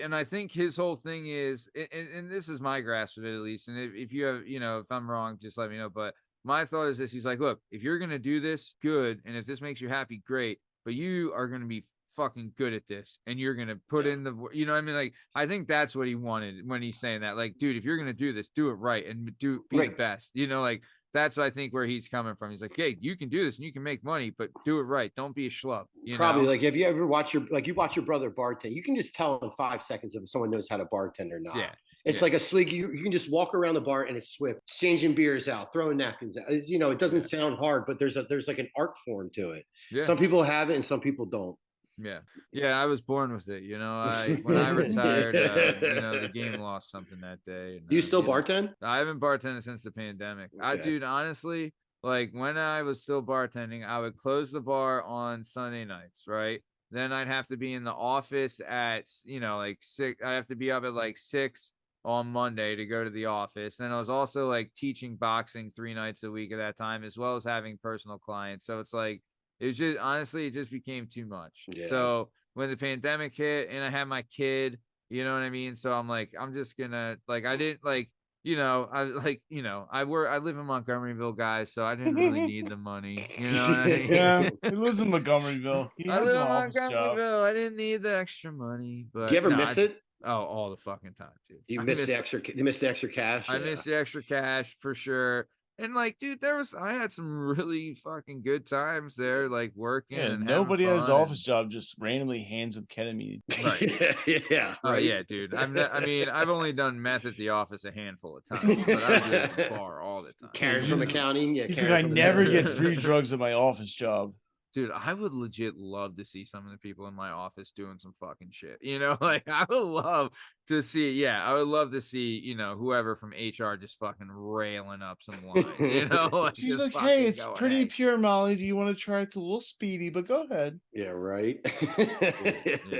and I think his whole thing is, and this is my grasp of it at least. And if you have, if I'm wrong, just let me know. But my thought is this: he's like, look, if you're gonna do this, good, and if this makes you happy, great. But you are gonna be fucking good at this, and you're gonna put in the, what I mean? Like, I think that's what he wanted when he's saying that. Like, dude, if you're gonna do this, do it right and be the best. Like. That's, I think, where he's coming from. He's like, hey, you can do this and you can make money, but do it right. Don't be a schlub. Probably like if you ever watch you watch your brother bartend, you can just tell in 5 seconds if someone knows how to bartend or not. Yeah. It's like a swig. You can just walk around the bar and it's swift, changing beers out, throwing napkins out. It doesn't sound hard, but there's like an art form to it. Yeah. Some people have it and some people don't. Yeah, I was born with it. When I retired, the game lost something that day. Do you still bartend? I haven't bartended since the pandemic. Okay. Dude, honestly, like when I was still bartending, I would close the bar on Sunday nights, right? Then I'd have to be in the office at, like 6. I have to be up at like 6 on Monday to go to the office. And I was also like teaching boxing 3 nights a week at that time, as well as having personal clients. So it's like, it was just, honestly, it just became too much. Yeah. So when the pandemic hit and I had my kid, you know what I mean? So I'm like, I'm just gonna, like, I didn't like, I live in Montgomeryville, guys, so I didn't really need the money. You know what I mean? Yeah, he lives in Montgomeryville. I live in Montgomeryville. I didn't need the extra money. But do you ever miss it? Oh, all the fucking time, dude. You miss the extra cash? I miss the extra cash for sure. And like, dude, I had some really fucking good times there, like working. Yeah, and nobody at his office job just randomly hands him ketamine. Right. Yeah. Oh yeah, dude. I've only done meth at the office a handful of times, but I do it at the bar all the time. Karen from accounting. Yeah. He's like, I never get free drugs at my office job. Dude, I would legit love to see some of the people in my office doing some fucking shit. Like I would love to see, I would love to see, whoever from HR just fucking railing up some line, like she's like, hey, it's pretty pure, Molly. Do you want to try it? It's a little speedy, but go ahead. Yeah, right.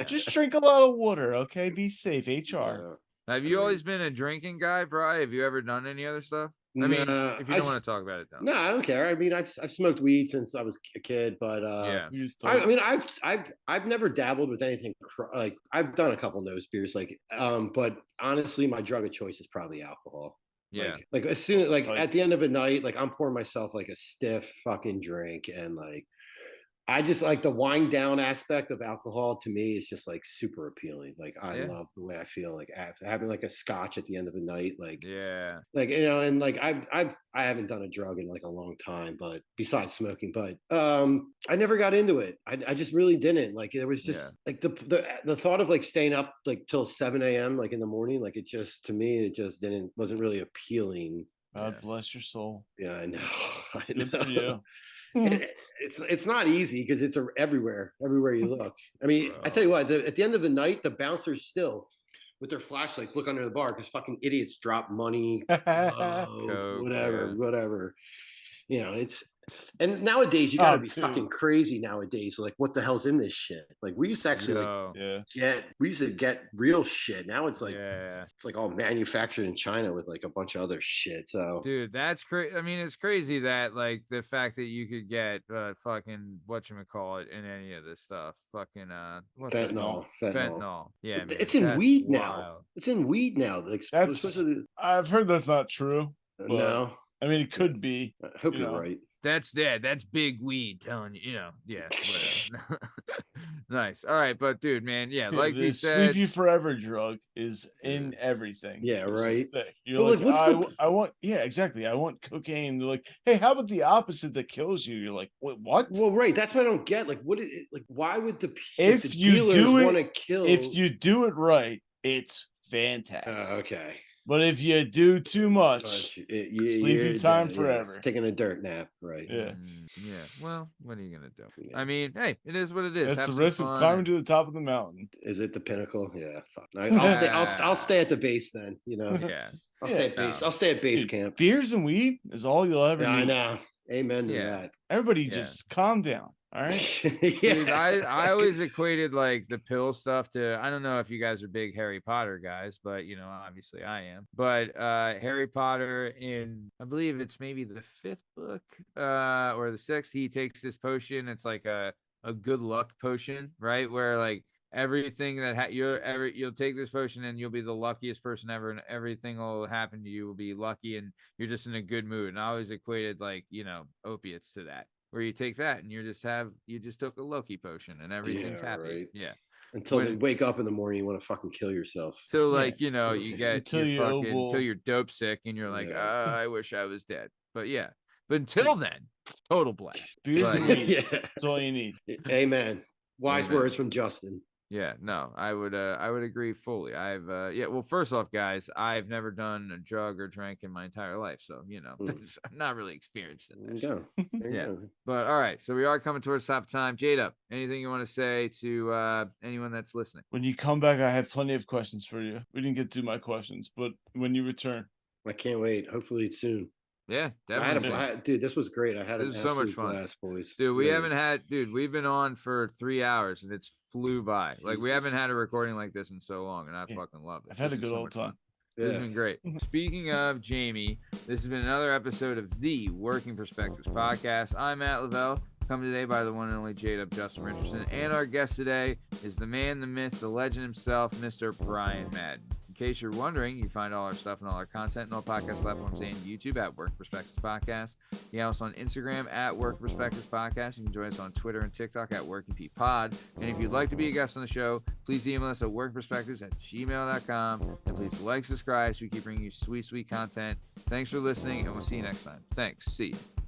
Just drink a lot of water, okay? Be safe, HR. Have you always been a drinking guy, Bri? Have you ever done any other stuff? I mean, if you don't want to talk about it, though. No, I don't care. I mean, I've smoked weed since I was a kid, but I've never dabbled with anything. Like I've done a couple nose beers, like, but honestly, my drug of choice is probably alcohol. Yeah, like as soon as like at the end of the night, like I'm pouring myself like a stiff fucking drink, and like I just like the wind down aspect of alcohol. To me, is just like super appealing. Like I love the way I feel like having like a scotch at the end of the night. Like and like I haven't done a drug in like a long time, but besides smoking, but I never got into it. I just really didn't. Like it was just like the thought of like staying up like till 7 a.m. like in the morning. Like it just to me it just wasn't really appealing. God bless your soul. Yeah, I know. Good for you. It's not easy because it's everywhere you look. I mean, I tell you what, at the end of the night, the bouncers still with their flashlights look under the bar because fucking idiots drop money, whatever. You know, and nowadays you gotta be fucking crazy nowadays. Like, what the hell's in this shit? Like, we used to actually get real shit. Now it's like it's like all manufactured in China with like a bunch of other shit. So, dude, that's crazy. I mean, it's crazy that like the fact that you could get fucking whatchamacallit in any of this stuff. Fucking fentanyl. Yeah, man, it's in weed now. It's in weed now. Like, I've heard that's not true. No. I mean, it could be. I hope you're right. That's big weed telling you, whatever. Nice. All right, but dude, man, like we said, Sleep You Forever drug is in everything. Yeah, right. You're like, I want, exactly. I want cocaine. They're like, hey, how about the opposite that kills you? You're like, what? Well, right. That's what I don't get. Like, what is it? Like, why would the dealers want to kill? If you do it right, it's fantastic. Okay. But if you do too much, sleepy time forever. Taking a dirt nap, right? Yeah. Well, what are you gonna do? I mean, hey, it is what it is. It's the risk of climbing to the top of the mountain. Is it the pinnacle? Yeah. Fuck. I'll stay at the base then. You know. Yeah. I'll stay at base. I'll stay at base camp. Beers and weed is all you'll ever need. I know. Amen to that. Everybody just calm down. All right. Dude, I always equated like the pill stuff to, I don't know if you guys are big Harry Potter guys, but obviously I am. But Harry Potter in, I believe it's maybe the 5th book or the 6th, he takes this potion. It's like a good luck potion, right? Where like everything that you'll take this potion and you'll be the luckiest person ever, and everything will happen to you will be lucky, and you're just in a good mood. And I always equated like opiates to that, where you take that and you just took a Loki potion and everything's happy. Right. Yeah. Until you wake up in the morning, you want to fucking kill yourself. So like, you get until you're dope sick and you're like, I wish I was dead. But until then, total blast. That's all you need. Amen. Wise words from Justin. Yeah, no, I would agree fully. Well, first off, guys, I've never done a drug or drank in my entire life, so I'm not really experienced in this. But all right, so we are coming towards top time. Jada, anything you want to say to anyone that's listening? When you come back, I have plenty of questions for you. We didn't get through my questions, but when you return, I can't wait. Hopefully it's soon. Yeah, definitely. Dude, this was great. I had so much fun, blast, boys. Dude, we've been on for 3 hours and it's flew by. Jesus. Like we haven't had a recording like this in so long, and I fucking love it. I've had a good old time. This has been great. Speaking of Jamie, this has been another episode of the Working Perspectives podcast. I'm Matt Lavelle, coming today by the one and only J-Dub Justin Richardson, and our guest today is the man, the myth, the legend himself, Mr. Brian Madden. In case you're wondering, you find all our stuff and all our content and all podcast platforms and YouTube at Work Perspectives Podcast. You can also on Instagram at Work Perspectives Podcast. You can join us on Twitter and TikTok at WorkingPPod. And if you'd like to be a guest on the show, please email us at workperspectives@gmail.com. And please like, subscribe so we keep bringing you sweet, sweet content. Thanks for listening, and we'll see you next time. Thanks. See you.